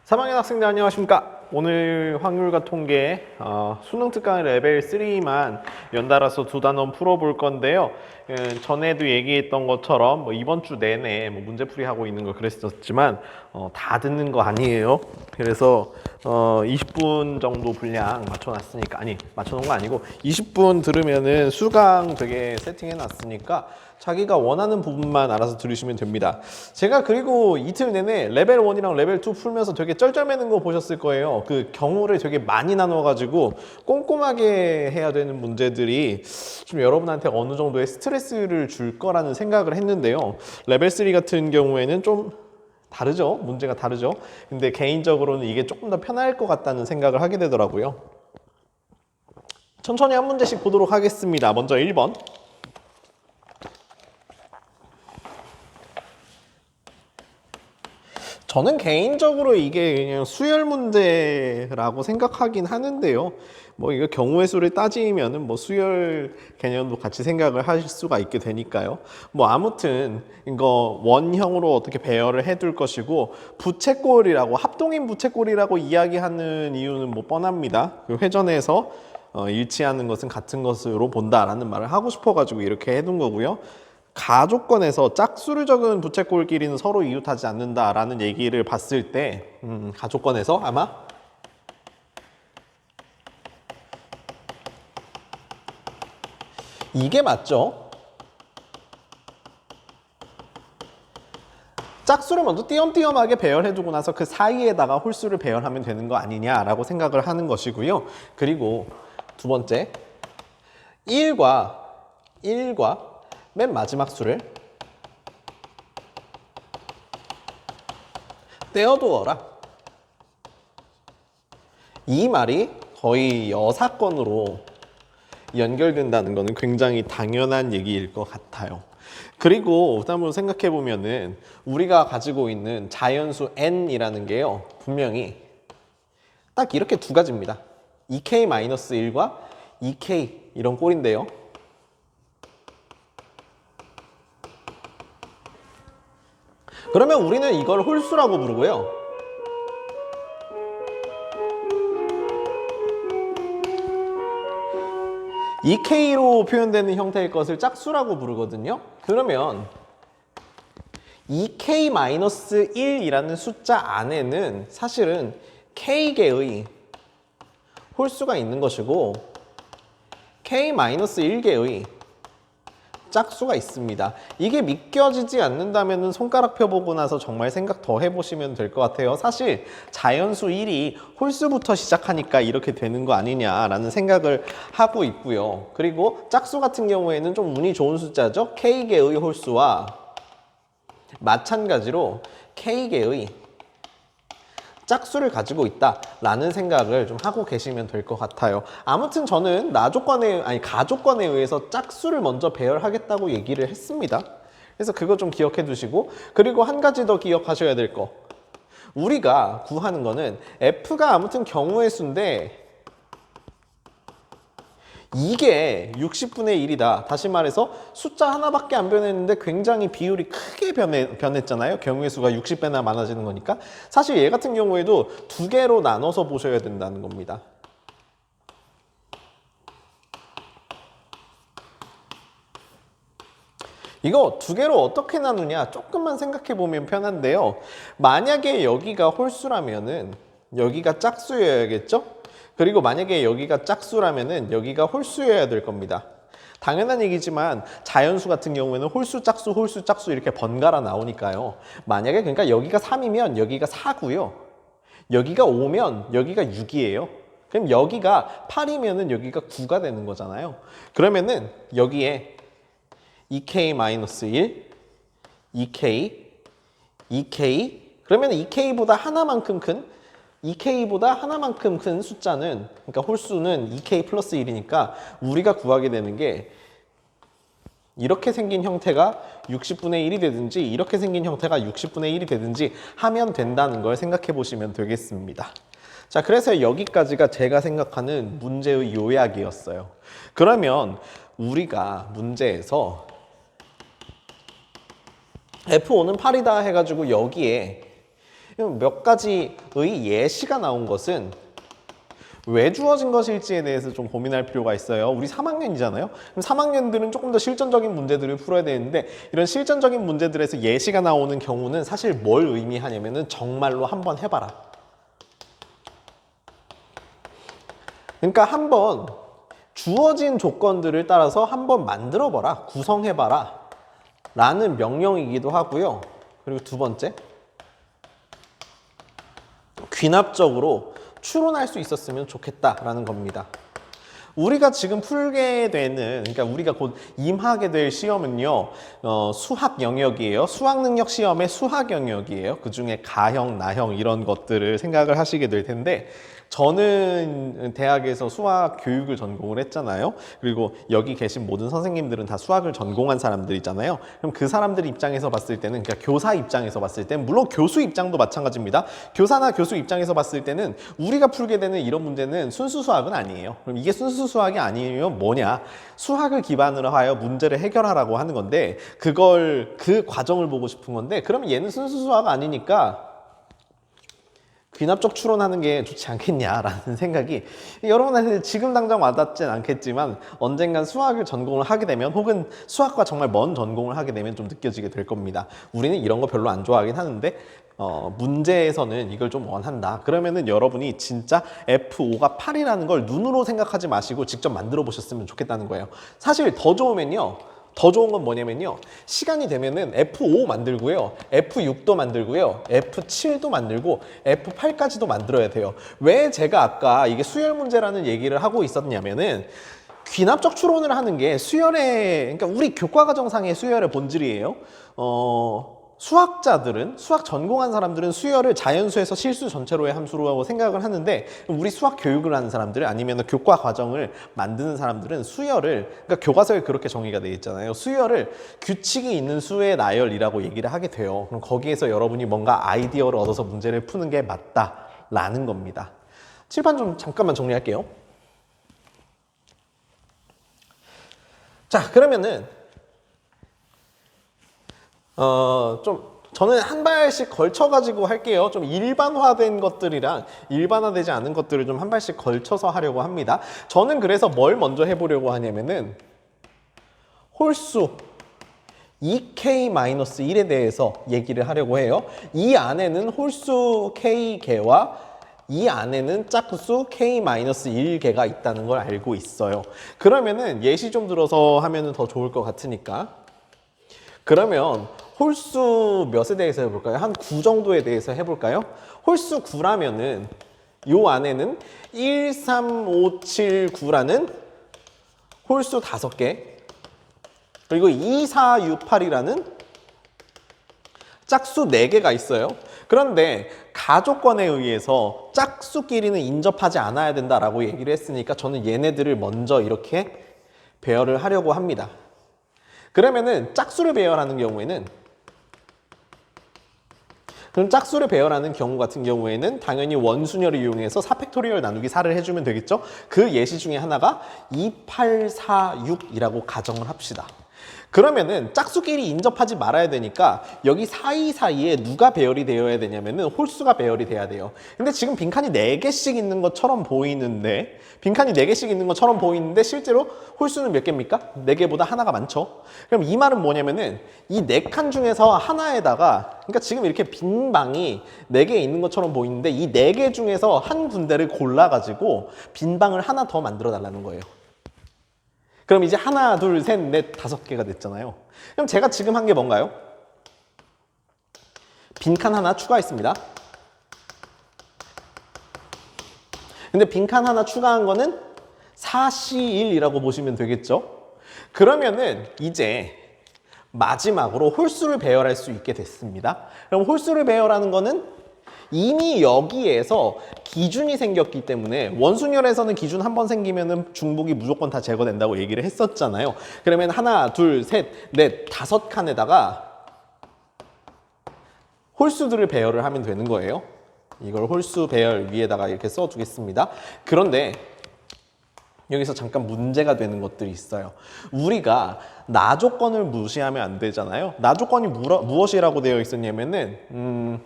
3학년 학생들 안녕하십니까? 오늘 확률과 통계 수능 특강 레벨 3만 연달아서 두 단원 풀어볼 건데요. 전에도 얘기했던 것처럼 이번 주 내내 문제풀이 하고 있는 거 그랬었지만 다 듣는 거 아니에요. 그래서 20분 정도 분량 맞춰놨으니까, 아니 맞춰놓은 거 아니고 20분 들으면은 수강 되게 세팅해놨으니까 자기가 원하는 부분만 알아서 들으시면 됩니다. 제가 그리고 이틀 내내 레벨 1이랑 레벨 2 풀면서 되게 쩔쩔매는 거 보셨을 거예요. 그 경우를 되게 많이 나눠가지고 꼼꼼하게 해야 되는 문제들이 좀 여러분한테 어느 정도의 스트레스를 줄 거라는 생각을 했는데요. 레벨 3 같은 경우에는 좀 다르죠. 문제가 다르죠. 근데 개인적으로는 이게 조금 더 편할 것 같다는 생각을 하게 되더라고요. 천천히 한 문제씩 보도록 하겠습니다. 먼저 1번. 저는 개인적으로 이게 그냥 수열 문제라고 생각하긴 하는데요. 이거 경우의 수를 따지면은 수열 개념도 같이 생각을 하실 수가 있게 되니까요. 아무튼 이거 원형으로 어떻게 배열을 해둘 것이고, 부채꼴이라고 합동인 부채꼴이라고 이야기하는 이유는 뻔합니다. 그 회전에서 일치하는 것은 같은 것으로 본다라는 말을 하고 싶어가지고 이렇게 해둔 거고요. 가조건에서 짝수를 적은 부채꼴끼리는 서로 이웃하지 않는다라는 얘기를 봤을 때 가조건에서 아마 이게 맞죠? 짝수를 먼저 띄엄띄엄하게 배열해두고 나서 그 사이에다가 홀수를 배열하면 되는 거 아니냐라고 생각을 하는 것이고요. 그리고 두 번째, 1과 맨 마지막 수를 떼어두어라. 이 말이 거의 여사건으로 연결된다는 것은 굉장히 당연한 얘기일 것 같아요. 그리고 다음으로 생각해 보면은 우리가 가지고 있는 자연수 n이라는 게요, 분명히 딱 이렇게 두 가지입니다. 2k-1과 2k 이런 꼴인데요. 그러면 우리는 이걸 홀수라고 부르고요. EK로 표현되는 형태의 것을 짝수라고 부르거든요. 그러면 2k-1이라는 숫자 안에는 사실은 k개의 홀수가 있는 것이고 k-1개의 짝수가 있습니다. 이게 믿겨지지 않는다면 손가락 펴보고 나서 정말 생각 더 해보시면 될 것 같아요. 사실 자연수 1이 홀수부터 시작하니까 이렇게 되는 거 아니냐라는 생각을 하고 있고요. 그리고 짝수 같은 경우에는 좀 운이 좋은 숫자죠. k개의 홀수와 마찬가지로 k개의 짝수를 가지고 있다라는 생각을 좀 하고 계시면 될 것 같아요. 아무튼 저는 가조건에 의해서 짝수를 먼저 배열하겠다고 얘기를 했습니다. 그래서 그거 좀 기억해 두시고, 그리고 한 가지 더 기억하셔야 될 거. 우리가 구하는 거는 F가 아무튼 경우의 수인데 이게 60분의 1이다. 다시 말해서 숫자 하나밖에 안 변했는데 굉장히 비율이 크게 변했잖아요. 경우의 수가 60배나 많아지는 거니까. 사실 얘 같은 경우에도 두 개로 나눠서 보셔야 된다는 겁니다. 이거 두 개로 어떻게 나누냐 조금만 생각해 보면 편한데요. 만약에 여기가 홀수라면은 여기가 짝수여야겠죠? 그리고 만약에 여기가 짝수라면은 여기가 홀수여야 될 겁니다. 당연한 얘기지만 자연수 같은 경우에는 홀수, 짝수 이렇게 번갈아 나오니까요. 만약에 그러니까 여기가 3이면 여기가 4고요. 여기가 5면 여기가 6이에요. 그럼 여기가 8이면은 여기가 9가 되는 거잖아요. 그러면은 여기에 2k-1, 2k, 2k, 그러면 2k보다 하나만큼 큰 숫자는, 그러니까 홀수는 2k 플러스 1이니까 우리가 구하게 되는 게 이렇게 생긴 형태가 60분의 1이 되든지 이렇게 생긴 형태가 60분의 1이 되든지 하면 된다는 걸 생각해 보시면 되겠습니다. 자, 그래서 여기까지가 제가 생각하는 문제의 요약이었어요. 그러면 우리가 문제에서 F5는 8이다 해가지고 여기에 몇 가지의 예시가 나온 것은 왜 주어진 것일지에 대해서 좀 고민할 필요가 있어요. 우리 3학년이잖아요. 그럼 3학년들은 조금 더 실전적인 문제들을 풀어야 되는데 이런 실전적인 문제들에서 예시가 나오는 경우는 사실 뭘 의미하냐면은 정말로 한번 해봐라. 그러니까 한번 주어진 조건들을 따라서 한번 만들어봐라, 구성해봐라 라는 명령이기도 하고요. 그리고 두 번째, 귀납적으로 추론할 수 있었으면 좋겠다라는 겁니다. 우리가 지금 풀게 되는, 그러니까 우리가 곧 임하게 될 시험은요, 수학 영역이에요. 수학 능력 시험의 수학 영역이에요. 그 중에 가형, 나형 이런 것들을 생각을 하시게 될 텐데, 저는 대학에서 수학 교육을 전공을 했잖아요. 그리고 여기 계신 모든 선생님들은 다 수학을 전공한 사람들이잖아요. 그럼 그 사람들 입장에서 봤을 때는, 그러니까 교사 입장에서 봤을 때는, 물론 교수 입장도 마찬가지입니다. 교사나 교수 입장에서 봤을 때는 우리가 풀게 되는 이런 문제는 순수 수학은 아니에요. 그럼 이게 순수 수학이 아니면 뭐냐? 수학을 기반으로 하여 문제를 해결하라고 하는 건데, 그 과정을 보고 싶은 건데, 그럼 얘는 순수 수학 아니니까 귀납적 추론하는 게 좋지 않겠냐라는 생각이 여러분한테 지금 당장 와닿진 않겠지만 언젠간 수학을 전공을 하게 되면, 혹은 수학과 정말 먼 전공을 하게 되면 좀 느껴지게 될 겁니다. 우리는 이런 거 별로 안 좋아하긴 하는데 문제에서는 이걸 좀 원한다. 그러면은 여러분이 진짜 F5가 8이라는 걸 눈으로 생각하지 마시고 직접 만들어 보셨으면 좋겠다는 거예요. 사실 더 좋은 건 뭐냐면요, 시간이 되면은 F5 만들고요, F6도 만들고요, F7도 만들고 F8까지도 만들어야 돼요. 왜 제가 아까 이게 수열 문제라는 얘기를 하고 있었냐면은, 귀납적 추론을 하는 게 수열의, 그러니까 우리 교과과정상의 수열의 본질이에요. 수학자들은, 수학 전공한 사람들은 수열을 자연수에서 실수 전체로의 함수로 생각을 하는데, 우리 수학 교육을 하는 사람들, 아니면 교과 과정을 만드는 사람들은 수열을, 그러니까 교과서에 그렇게 정의가 되어 있잖아요. 수열을 규칙이 있는 수의 나열이라고 얘기를 하게 돼요. 그럼 거기에서 여러분이 뭔가 아이디어를 얻어서 문제를 푸는 게 맞다라는 겁니다. 칠판 좀 잠깐만 정리할게요. 자, 그러면은 저는 한 발씩 걸쳐가지고 할게요. 좀 일반화된 것들이랑 일반화되지 않은 것들을 좀 한 발씩 걸쳐서 하려고 합니다. 저는 그래서 뭘 먼저 해보려고 하냐면은, 홀수 2k-1에 대해서 얘기를 하려고 해요. 이 안에는 홀수 k개와 이 안에는 짝수 k-1개가 있다는 걸 알고 있어요. 그러면은 예시 좀 들어서 하면은 더 좋을 것 같으니까. 그러면 홀수 몇에 대해서 해볼까요? 한 9 정도에 대해서 해볼까요? 홀수 9라면은 요 안에는 1, 3, 5, 7, 9라는 홀수 5개, 그리고 2, 4, 6, 8이라는 짝수 4개가 있어요. 그런데 가조건에 의해서 짝수끼리는 인접하지 않아야 된다라고 얘기를 했으니까 저는 얘네들을 먼저 이렇게 배열을 하려고 합니다. 그러면은 짝수를 배열하는 경우에는, 그럼 짝수를 배열하는 경우 같은 경우에는 당연히 원순열을 이용해서 4팩토리얼 나누기 4를 해주면 되겠죠? 그 예시 중에 하나가 2, 8, 4, 6이라고 가정을 합시다. 그러면은 짝수끼리 인접하지 말아야 되니까 여기 사이사이에 누가 배열이 되어야 되냐면은 홀수가 배열이 돼야 돼요. 근데 지금 빈칸이 4개씩 있는 것처럼 보이는데, 실제로 홀수는 몇 개입니까? 4개보다 하나가 많죠. 그럼 이 말은 뭐냐면은 이 4칸 중에서 하나에다가, 그러니까 지금 이렇게 빈 방이 4개 있는 것처럼 보이는데 이 4개 중에서 한 군데를 골라가지고 빈 방을 하나 더 만들어 달라는 거예요. 그럼 이제 하나, 둘, 셋, 넷, 5개가 됐잖아요. 그럼 제가 지금 한 게 뭔가요? 빈칸 하나 추가했습니다. 근데 빈칸 하나 추가한 거는 4C1이라고 보시면 되겠죠? 그러면은 이제 마지막으로 홀수를 배열할 수 있게 됐습니다. 그럼 홀수를 배열하는 거는 이미 여기에서 기준이 생겼기 때문에, 원순열에서는 기준 한 번 생기면은 중복이 무조건 다 제거된다고 얘기를 했었잖아요. 그러면 하나, 둘, 셋, 넷, 5칸에다가 홀수들을 배열을 하면 되는 거예요. 이걸 홀수 배열 위에다가 이렇게 써주겠습니다. 그런데 여기서 잠깐 문제가 되는 것들이 있어요. 우리가 나 조건을 무시하면 안 되잖아요. 나 조건이 무엇이라고 되어 있었냐면은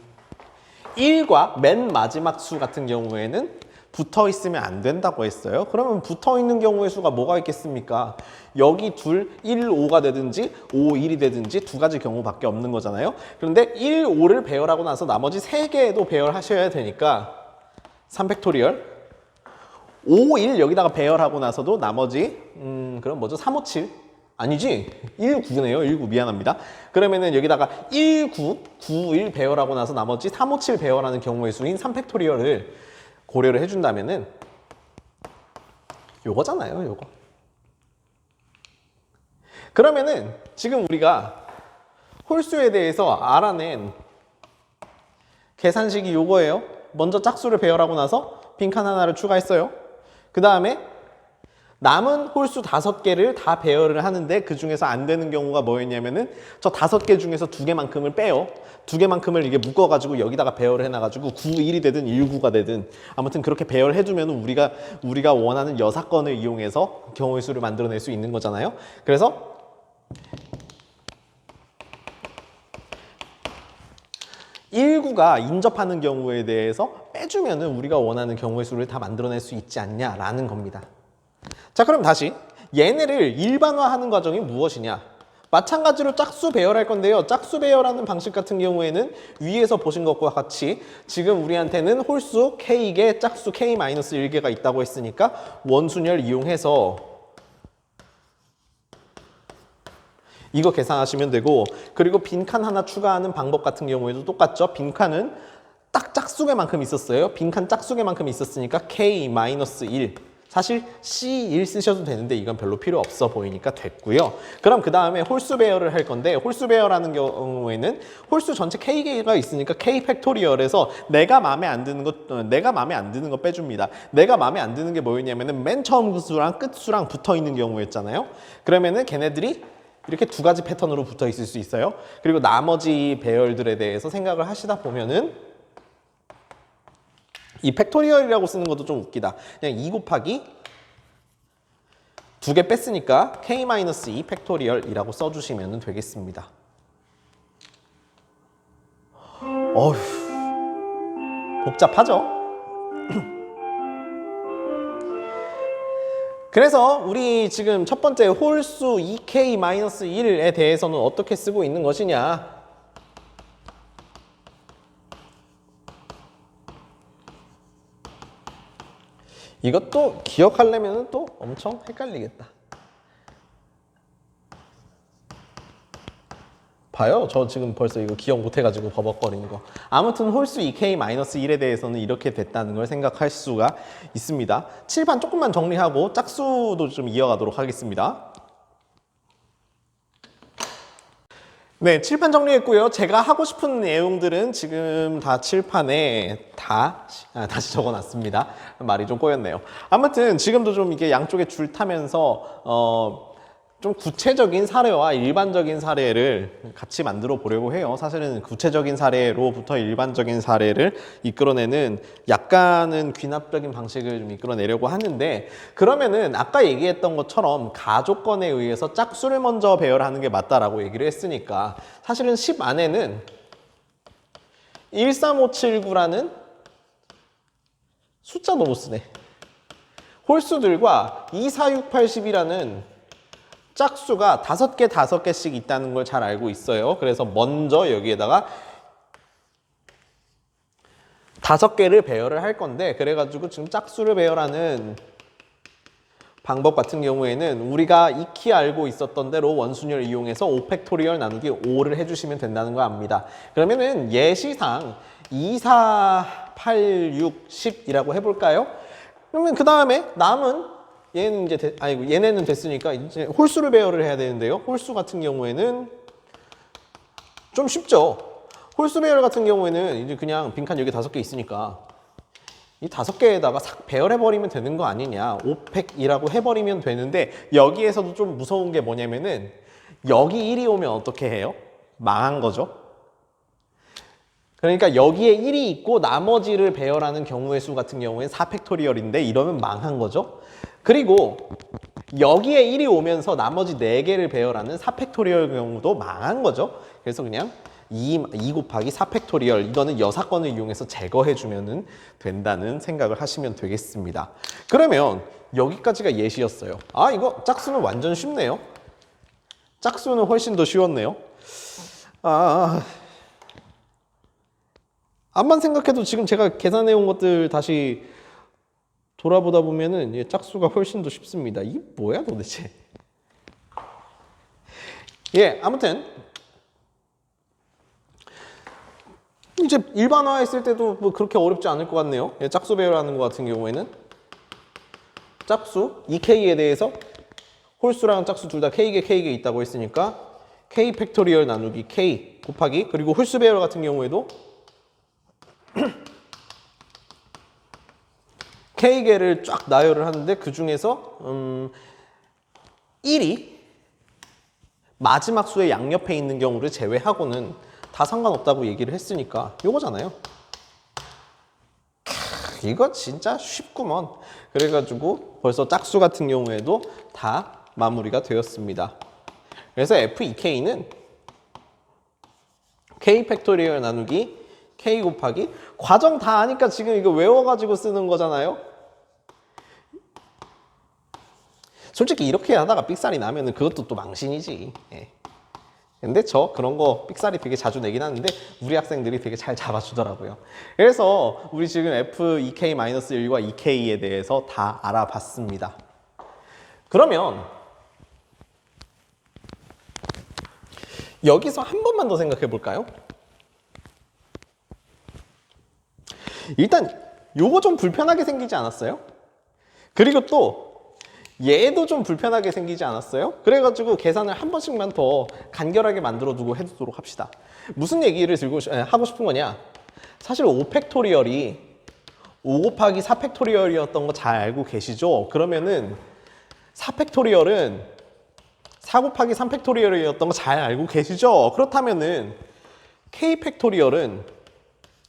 1과 맨 마지막 수 같은 경우에는 붙어 있으면 안 된다고 했어요. 그러면 붙어 있는 경우의 수가 뭐가 있겠습니까? 여기 둘 1, 5가 되든지 5, 1이 되든지 두 가지 경우밖에 없는 거잖아요. 그런데 1, 5를 배열하고 나서 나머지 3개도 배열하셔야 되니까 3팩토리얼 5, 1 여기다가 배열하고 나서도 나머지 그럼 뭐죠? 3, 5, 7 아니지 1, 9네요. 1, 9 미안합니다. 그러면은 여기다가 1, 9, 9, 1 배열하고 나서 나머지 3, 5, 7 배열하는 경우의 수인 3팩토리얼을 고려를 해준다면은 요거잖아요. 요거. 그러면은 지금 우리가 홀수에 대해서 알아낸 계산식이 요거예요. 먼저 짝수를 배열하고 나서 빈칸 하나를 추가했어요. 그 다음에 남은 홀수 5개를 다 배열을 하는데 그 중에서 안 되는 경우가 뭐였냐면은 저 5개 중에서 2개만큼을 빼요. 2개만큼을 이게 묶어가지고 여기다가 배열을 해놔가지고 9, 1이 되든 1, 9가 되든 아무튼 그렇게 배열해주면 우리가 원하는 여사건을 이용해서 경우의 수를 만들어낼 수 있는 거잖아요. 그래서 1, 9가 인접하는 경우에 대해서 빼주면은 우리가 원하는 경우의 수를 다 만들어낼 수 있지 않냐라는 겁니다. 자, 그럼 다시 얘네를 일반화하는 과정이 무엇이냐? 마찬가지로 짝수 배열할 건데요. 짝수 배열하는 방식 같은 경우에는 위에서 보신 것과 같이 지금 우리한테는 홀수 K개, 짝수 K-1개가 있다고 했으니까 원순열 이용해서 이거 계산하시면 되고, 그리고 빈칸 하나 추가하는 방법 같은 경우에도 똑같죠. 빈칸은 딱 짝수개만큼 있었어요. 빈칸 짝수개만큼 있었으니까 K-1 사실 C1 쓰셔도 되는데 이건 별로 필요 없어 보이니까 됐고요. 그럼 그 다음에 홀수 배열을 할 건데, 홀수 배열하는 경우에는 홀수 전체 K개가 있으니까 K 팩토리얼에서 내가 마음에 안 드는 거 빼줍니다. 내가 마음에 안 드는 게 뭐였냐면은 맨 처음 수랑 끝 수랑 붙어 있는 경우였잖아요. 그러면은 걔네들이 이렇게 두 가지 패턴으로 붙어 있을 수 있어요. 그리고 나머지 배열들에 대해서 생각을 하시다 보면은 이 팩토리얼이라고 쓰는 것도 좀 웃기다. 그냥 2 곱하기 2개 뺐으니까 K-2 팩토리얼이라고 써주시면 되겠습니다. 어휴, 복잡하죠? 그래서 우리 지금 첫 번째 홀수 2K-1에 대해서는 어떻게 쓰고 있는 것이냐? 이것도 기억하려면 또 엄청 헷갈리겠다. 봐요. 저 지금 벌써 이거 기억 못해가지고 버벅거리는 거. 아무튼 홀수 2K-1에 대해서는 이렇게 됐다는 걸 생각할 수가 있습니다. 칠판 조금만 정리하고 짝수도 좀 이어가도록 하겠습니다. 네, 칠판 정리했고요. 제가 하고 싶은 내용들은 지금 다 칠판에 다시 적어놨습니다. 말이 좀 꼬였네요. 아무튼 지금도 좀 이게 양쪽에 줄 타면서 좀 구체적인 사례와 일반적인 사례를 같이 만들어 보려고 해요. 사실은 구체적인 사례로부터 일반적인 사례를 이끌어내는 약간은 귀납적인 방식을 좀 이끌어내려고 하는데, 그러면은 아까 얘기했던 것처럼 가족건에 의해서 짝수를 먼저 배열하는 게 맞다라고 얘기를 했으니까 사실은 10 안에는 13579라는 숫자도 못 쓰네. 홀수들과 24680이라는 짝수가 5개씩 있다는 걸 잘 알고 있어요. 그래서 먼저 여기에다가 5개를 배열을 할 건데, 그래가지고 지금 짝수를 배열하는 방법 같은 경우에는 우리가 익히 알고 있었던 대로 원순열 이용해서 5팩토리얼 나누기 5를 해주시면 된다는 거 압니다. 그러면은 예시상 2, 4, 8, 6, 10이라고 해볼까요? 그러면 그 다음에 남은 얘는 이제 얘네는 됐으니까 이제 홀수를 배열을 해야 되는데요. 홀수 같은 경우에는 좀 쉽죠. 홀수 배열 같은 경우에는 이제 그냥 빈칸 여기 5개 있으니까 이 5개에다가 싹 배열해버리면 되는 거 아니냐. 5팩이라고 해버리면 되는데, 여기에서도 좀 무서운 게 뭐냐면은 여기 1이 오면 어떻게 해요? 망한 거죠. 그러니까 여기에 1이 있고 나머지를 배열하는 경우의 수 같은 경우에는 4팩토리얼인데 이러면 망한 거죠. 그리고 여기에 1이 오면서 나머지 4개를 배열하는 4팩토리얼 경우도 망한 거죠. 그래서 그냥 2 곱하기 4 팩토리얼, 이거는 여사건을 이용해서 제거해주면 된다는 생각을 하시면 되겠습니다. 그러면 여기까지가 예시였어요. 아, 이거 짝수는 완전 쉽네요. 짝수는 훨씬 더 쉬웠네요. 암만 생각해도 지금 제가 계산해온 것들 다시 돌아보다 보면은 짝수가 훨씬 더 쉽습니다. 이게 뭐야 도대체? 예, 아무튼 이제 일반화했을 때도 뭐 그렇게 어렵지 않을 것 같네요. 예, 짝수 배열하는 것 같은 경우에는 짝수 2K에 대해서 홀수랑 짝수 둘 다 K개 있다고 했으니까 K 팩토리얼 나누기 K 곱하기, 그리고 홀수 배열 같은 경우에도 K개를 쫙 나열을 하는데 그 중에서 1이 마지막 수의 양옆에 있는 경우를 제외하고는 다 상관없다고 얘기를 했으니까 요거잖아요. 이거 진짜 쉽구먼. 그래가지고 벌써 짝수 같은 경우에도 다 마무리가 되었습니다. 그래서 F2K는 K 팩토리얼 나누기 K 곱하기, 과정 다 아니까 지금 이거 외워가지고 쓰는 거잖아요. 솔직히 이렇게 하다가 삑살이 나면은 그것도 또 망신이지. 예. 근데 저 그런 거 삑살이 되게 자주 내긴 하는데 우리 학생들이 되게 잘 잡아주더라고요. 그래서 우리 지금 F2K-1과 2K에 대해서 다 알아봤습니다. 그러면 여기서 한 번만 더 생각해 볼까요? 일단 요거 좀 불편하게 생기지 않았어요? 그리고 또 얘도 좀 불편하게 생기지 않았어요? 그래가지고 계산을 한 번씩만 더 간결하게 만들어두고 해두도록 합시다. 무슨 얘기를 하고 싶은 거냐? 사실 5팩토리얼이 5 곱하기 4팩토리얼이었던 거 잘 알고 계시죠? 그러면은 4팩토리얼은 4 곱하기 3팩토리얼이었던 거 잘 알고 계시죠? 그렇다면은 K팩토리얼은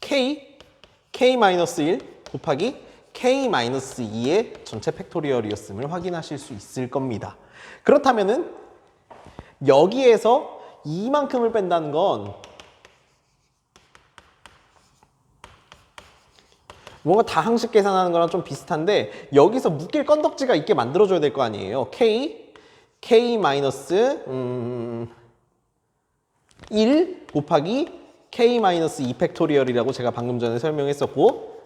K-1 곱하기 K-2의 전체 팩토리얼이었음을 확인하실 수 있을 겁니다. 그렇다면은 여기에서 이만큼을 뺀다는 건 뭔가 다항식 계산하는 거랑 좀 비슷한데 여기서 묶일 건덕지가 있게 만들어줘야 될 거 아니에요. K-1 곱하기 K-2 팩토리얼이라고 제가 방금 전에 설명했었고,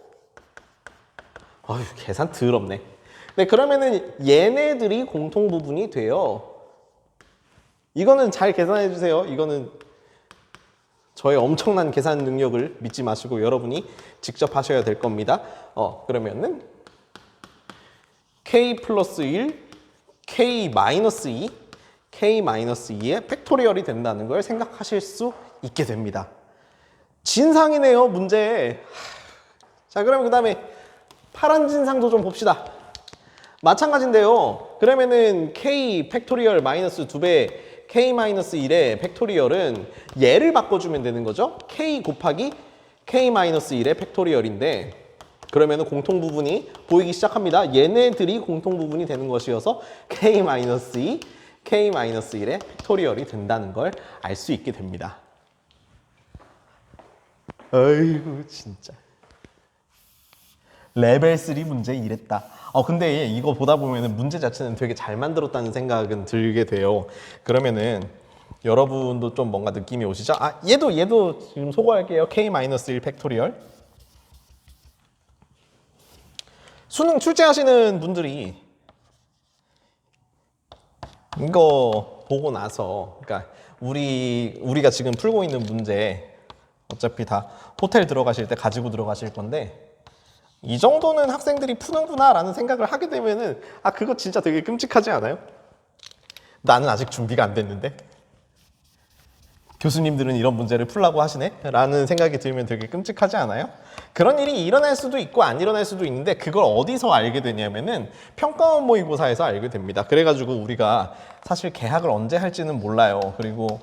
어휴, 계산 더럽네. 네, 그러면은 얘네들이 공통 부분이 돼요. 이거는 잘 계산해 주세요. 이거는 저의 엄청난 계산 능력을 믿지 마시고 여러분이 직접 하셔야 될 겁니다. 그러면은 K 플러스 1, K 마이너스 2, K 마이너스 2의 팩토리얼이 된다는 걸 생각하실 수 있게 됩니다. 진상이네요, 문제. 자, 그러면 그 다음에 파란 진상도 좀 봅시다. 마찬가지인데요. 그러면은 K 팩토리얼 마이너스 2배 K 마이너스 1의 팩토리얼은 얘를 바꿔주면 되는 거죠. K 곱하기 K 마이너스 1의 팩토리얼인데, 그러면은 공통 부분이 보이기 시작합니다. 얘네들이 공통 부분이 되는 것이어서 K 마이너스 2, K 마이너스 1의 팩토리얼이 된다는 걸 알 수 있게 됩니다. 아이고 진짜. 레벨 3 문제 이랬다. 근데 이거 보다 보면은 문제 자체는 되게 잘 만들었다는 생각은 들게 돼요. 그러면은 여러분도 좀 뭔가 느낌이 오시죠? 얘도 지금 소거할게요. K-1 팩토리얼. 수능 출제하시는 분들이 이거 보고 나서, 그러니까 우리가 지금 풀고 있는 문제 어차피 다 호텔 들어가실 때 가지고 들어가실 건데, 이 정도는 학생들이 푸는구나 라는 생각을 하게 되면은 그거 진짜 되게 끔찍하지 않아요? 나는 아직 준비가 안 됐는데 교수님들은 이런 문제를 풀라고 하시네? 라는 생각이 들면 되게 끔찍하지 않아요? 그런 일이 일어날 수도 있고 안 일어날 수도 있는데, 그걸 어디서 알게 되냐면은 평가원 모의고사에서 알게 됩니다. 그래가지고 우리가 사실 개학을 언제 할지는 몰라요. 그리고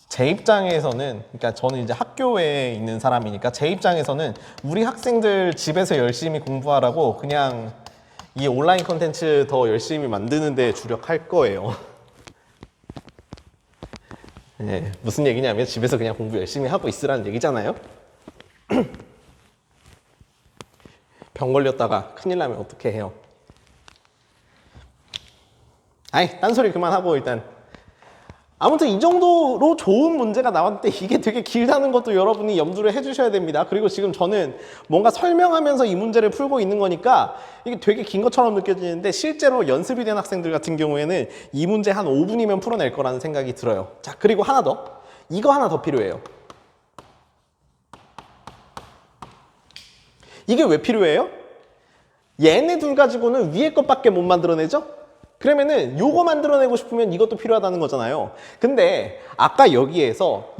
제 입장에서는, 그러니까 저는 이제 학교에 있는 사람이니까 제 입장에서는 우리 학생들 집에서 열심히 공부하라고 그냥 이 온라인 콘텐츠 더 열심히 만드는 데 주력할 거예요. 예, 무슨 얘기냐면 집에서 그냥 공부 열심히 하고 있으라는 얘기잖아요. 병 걸렸다가 큰일 나면 어떻게 해요? 아이, 딴소리 그만하고 일단. 아무튼 이 정도로 좋은 문제가 나왔는데 이게 되게 길다는 것도 여러분이 염두를 해주셔야 됩니다. 그리고 지금 저는 뭔가 설명하면서 이 문제를 풀고 있는 거니까 이게 되게 긴 것처럼 느껴지는데 실제로 연습이 된 학생들 같은 경우에는 이 문제 한 5분이면 풀어낼 거라는 생각이 들어요. 자, 그리고 하나 더. 이거 하나 더 필요해요. 이게 왜 필요해요? 얘네 둘 가지고는 위에 것밖에 못 만들어내죠? 그러면은 요거 만들어내고 싶으면 이것도 필요하다는 거잖아요. 근데 아까 여기에서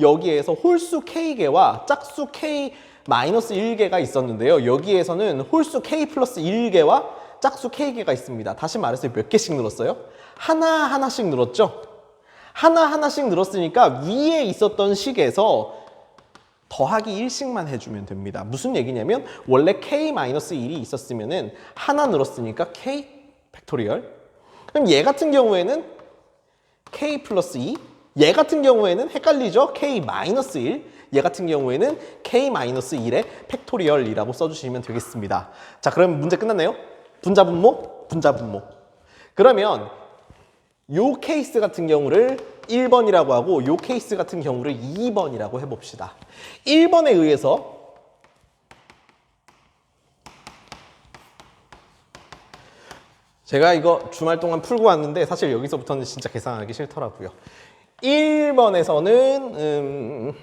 홀수 K개와 짝수 K-1개가 있었는데요. 여기에서는 홀수 K 플러스 1개와 짝수 K개가 있습니다. 다시 말해서 몇 개씩 늘었어요? 하나씩 늘었죠? 하나씩 늘었으니까 위에 있었던 식에서 더하기 1씩만 해주면 됩니다. 무슨 얘기냐면 원래 K-1이 있었으면은 하나 늘었으니까 K 팩토리얼. 그럼 얘 같은 경우에는 K 플러스 2, 얘 같은 경우에는 헷갈리죠? K 마이너스 1, 얘 같은 경우에는 K 마이너스 1의 팩토리얼이라고 써주시면 되겠습니다. 자, 그럼 문제 끝났네요? 분자분모. 그러면 요 케이스 같은 경우를 1번이라고 하고 요 케이스 같은 경우를 2번이라고 해봅시다. 1번에 의해서 제가 이거 주말 동안 풀고 왔는데 사실 여기서부터는 진짜 계산하기 싫더라고요. 1번에서는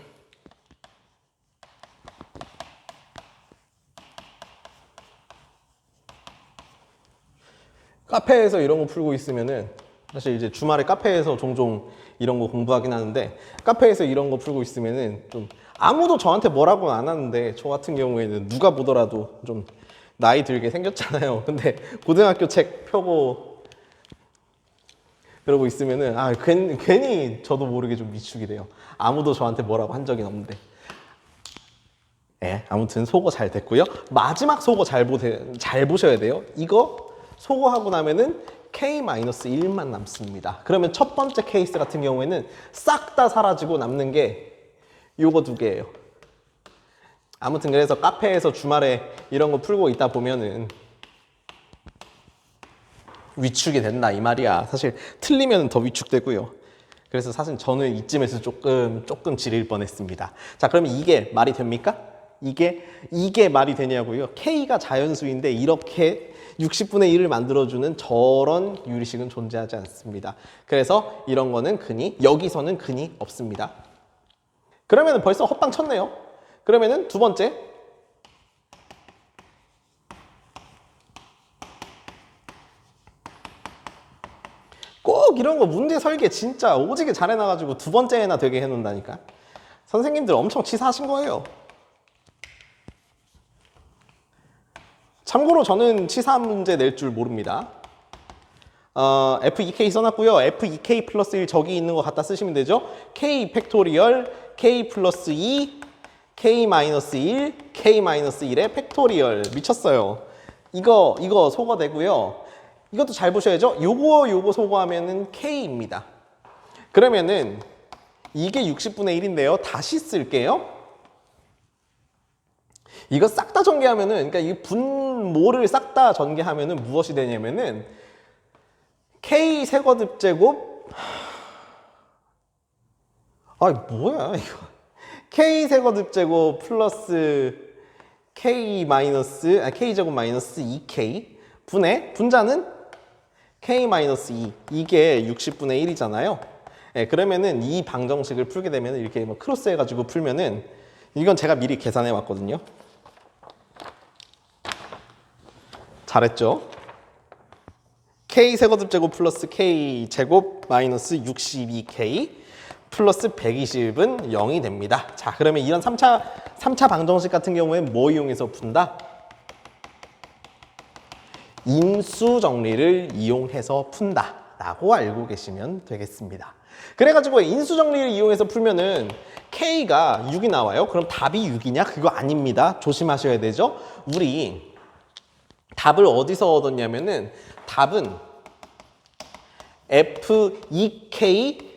카페에서 이런 거 풀고 있으면은 사실 이제 주말에 카페에서 종종 이런 거 공부하긴 하는데 카페에서 이런 거 풀고 있으면은 좀 아무도 저한테 뭐라고는 안 하는데 저 같은 경우에는 누가 보더라도 좀 나이 들게 생겼잖아요. 근데 고등학교 책 펴고 그러고 있으면은 괜히 저도 모르게 좀 위축이 돼요. 아무도 저한테 뭐라고 한 적이 없는데. 네, 아무튼 소거 잘 됐고요. 마지막 소거 잘 보셔야 돼요. 이거 소거하고 나면은 K-1만 남습니다. 그러면 첫 번째 케이스 같은 경우에는 싹 다 사라지고 남는 게 요거 두 개예요. 아무튼 그래서 카페에서 주말에 이런 거 풀고 있다 보면은 위축이 된다 이 말이야. 사실 틀리면 더 위축되고요. 그래서 사실 저는 이쯤에서 조금 지릴 뻔했습니다. 자, 그러면 이게 말이 됩니까? 이게 말이 되냐고요? K가 자연수인데 이렇게 60분의 1을 만들어주는 저런 유리식은 존재하지 않습니다. 그래서 이런 거는 여기서는 근이 없습니다. 그러면 벌써 헛방 쳤네요. 그러면은 두 번째. 꼭 이런 거 문제 설계 진짜 오지게 잘해놔가지고 두 번째나 되게 해놓는다니까. 선생님들 엄청 치사하신 거예요. 참고로 저는 치사한 문제 낼 줄 모릅니다. F2K 써놨고요. F2K 플러스 1 저기 있는 거 갖다 쓰시면 되죠. K 팩토리얼, K 플러스 2, K 마이너스 1, K 마이너스 1의 팩토리얼. 미쳤어요. 이거 소거되고요. 이것도 잘 보셔야죠. 요거 소거하면은 K입니다. 그러면은 이게 60분의 1인데요. 다시 쓸게요. 이거 싹 다 전개하면은, 그러니까 이 분모를 싹 다 전개하면은 무엇이 되냐면은 K 세거듭 제곱 뭐야 이거 K 세거듭 제곱 플러스 K 마이너스 K 제곱 마이너스 2K 분의 분자는 K 마이너스 2 이게 60분의 1이잖아요. 네, 그러면은 이 방정식을 풀게 되면 이렇게 뭐 크로스 해가지고 풀면은 이건 제가 미리 계산해 왔거든요. 잘했죠? K 세거듭 제곱 플러스 K 제곱 마이너스 62K 플러스 120은 0이 됩니다. 자, 그러면 이런 3차 방정식 같은 경우에는 뭐 이용해서 푼다? 인수 정리를 이용해서 푼다 라고 알고 계시면 되겠습니다. 그래가지고 인수 정리를 이용해서 풀면은 K가 6이 나와요. 그럼 답이 6이냐? 그거 아닙니다. 조심하셔야 되죠. 우리 답을 어디서 얻었냐면은 답은 F2K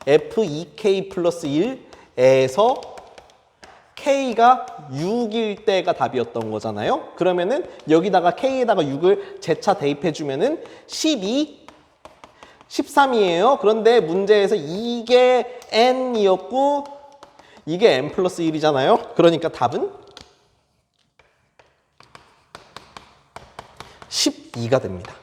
F2K 플러스 1에서 K가 6일 때가 답이었던 거잖아요. 그러면은 여기다가 K에다가 6을 재차 대입해주면은 12, 13이에요. 그런데 문제에서 이게 N이었고 이게 N 플러스 1이잖아요. 그러니까 답은 12가 됩니다.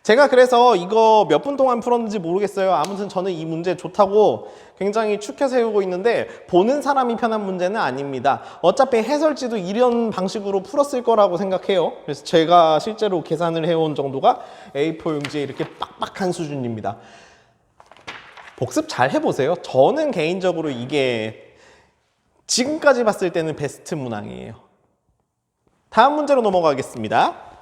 제가 그래서 이거 몇 분 동안 풀었는지 모르겠어요. 아무튼 저는 이 문제 좋다고 굉장히 축해 세우고 있는데 보는 사람이 편한 문제는 아닙니다. 어차피 해설지도 이런 방식으로 풀었을 거라고 생각해요. 그래서 제가 실제로 계산을 해온 정도가 A4 용지에 이렇게 빡빡한 수준입니다. 복습 잘 해보세요. 저는 개인적으로 이게 지금까지 봤을 때는 베스트 문항이에요. 다음 문제로 넘어가겠습니다.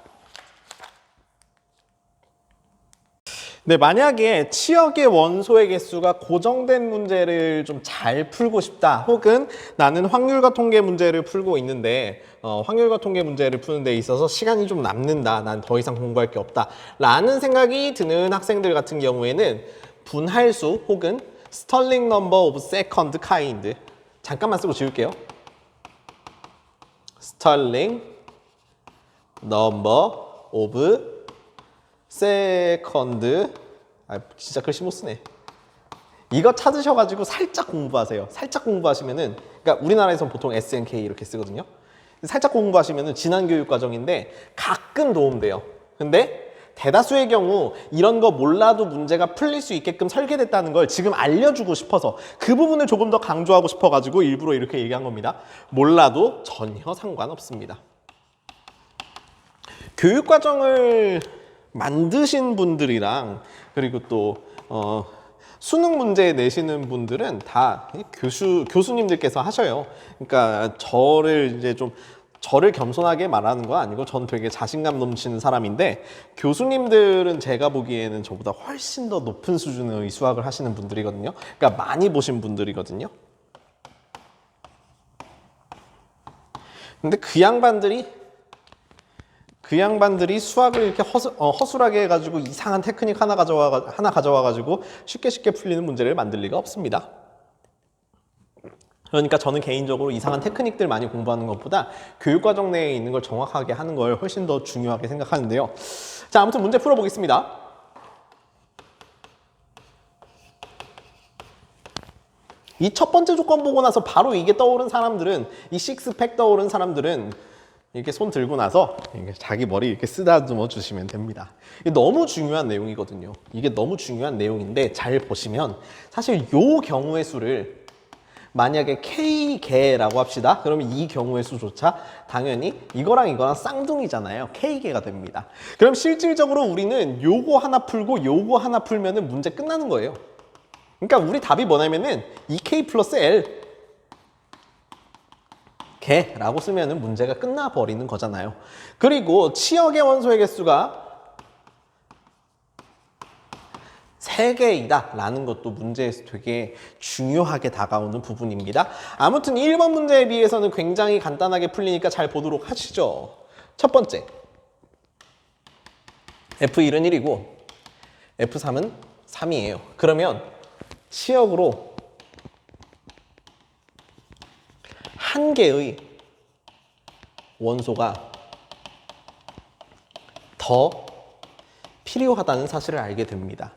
네, 만약에 치역의 원소의 개수가 고정된 문제를 좀 잘 풀고 싶다, 혹은 나는 확률과 통계 문제를 풀고 있는데 확률과 통계 문제를 푸는 데 있어서 시간이 좀 남는다, 난 더 이상 공부할 게 없다 라는 생각이 드는 학생들 같은 경우에는 분할수 혹은 스털링 넘버 오브 세컨드 카인드, 잠깐만 쓰고 지울게요. 스털링 넘버 오브 세컨드, 진짜 글씨 못 쓰네. 이거 찾으셔가지고 살짝 공부하세요. 살짝 공부하시면은, 그러니까 우리나라에서는 보통 SNK 이렇게 쓰거든요. 살짝 공부하시면은 지난 교육 과정인데 가끔 도움돼요. 근데 대다수의 경우 이런 거 몰라도 문제가 풀릴 수 있게끔 설계됐다는 걸 지금 알려주고 싶어서 그 부분을 조금 더 강조하고 싶어가지고 일부러 이렇게 얘기한 겁니다. 몰라도 전혀 상관없습니다. 교육 과정을 만드신 분들이랑 그리고 또 수능 문제 내시는 분들은 다 교수님들께서 하셔요. 그러니까 저를 겸손하게 말하는 건 아니고 저는 되게 자신감 넘치는 사람인데 교수님들은 제가 보기에는 저보다 훨씬 더 높은 수준의 수학을 하시는 분들이거든요. 그러니까 많이 보신 분들이거든요. 근데 그 양반들이 수학을 이렇게 허술하게 해가지고 이상한 테크닉 하나 가져와가지고 쉽게 풀리는 문제를 만들 리가 없습니다. 그러니까 저는 개인적으로 이상한 테크닉들 많이 공부하는 것보다 교육과정 내에 있는 걸 정확하게 하는 걸 훨씬 더 중요하게 생각하는데요. 자, 아무튼 문제 풀어보겠습니다. 이 첫 번째 조건 보고 나서 바로 이게 떠오른 사람들은, 이 식스팩 떠오른 사람들은 이렇게 손 들고 나서 자기 머리 이렇게 쓰다듬어 주시면 됩니다. 이게 너무 중요한 내용이거든요. 이게 너무 중요한 내용인데 잘 보시면 사실 요 경우의 수를 만약에 K개라고 합시다. 그러면 이 경우의 수조차 당연히 이거랑 이거랑 쌍둥이잖아요. K개가 됩니다. 그럼 실질적으로 우리는 요거 하나 풀고 요거 하나 풀면은 문제 끝나는 거예요. 그러니까 우리 답이 뭐냐면은 2K 플러스 L 개라고 쓰면은 문제가 끝나버리는 거잖아요. 그리고 치역의 원소의 개수가 3개이다 라는 것도 문제에서 되게 중요하게 다가오는 부분입니다. 아무튼 1번 문제에 비해서는 굉장히 간단하게 풀리니까 잘 보도록 하시죠. 첫 번째, F1은 1이고 F3은 3이에요. 그러면 치역으로 한 개의 원소가 더 필요하다는 사실을 알게 됩니다.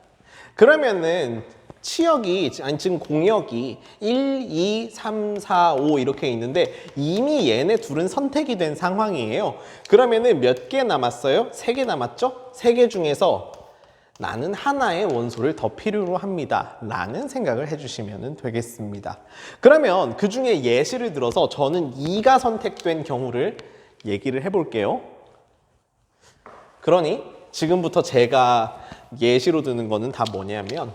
그러면은 지금 공역이 1, 2, 3, 4, 5 이렇게 있는데 이미 얘네 둘은 선택이 된 상황이에요. 그러면은 몇 개 남았어요? 3개 남았죠? 3개 중에서 나는 하나의 원소를 더 필요로 합니다 라는 생각을 해주시면 되겠습니다. 그러면 그 중에 예시를 들어서 저는 2가 선택된 경우를 얘기를 해볼게요. 그러니 지금부터 제가 예시로 드는 거는 다 뭐냐면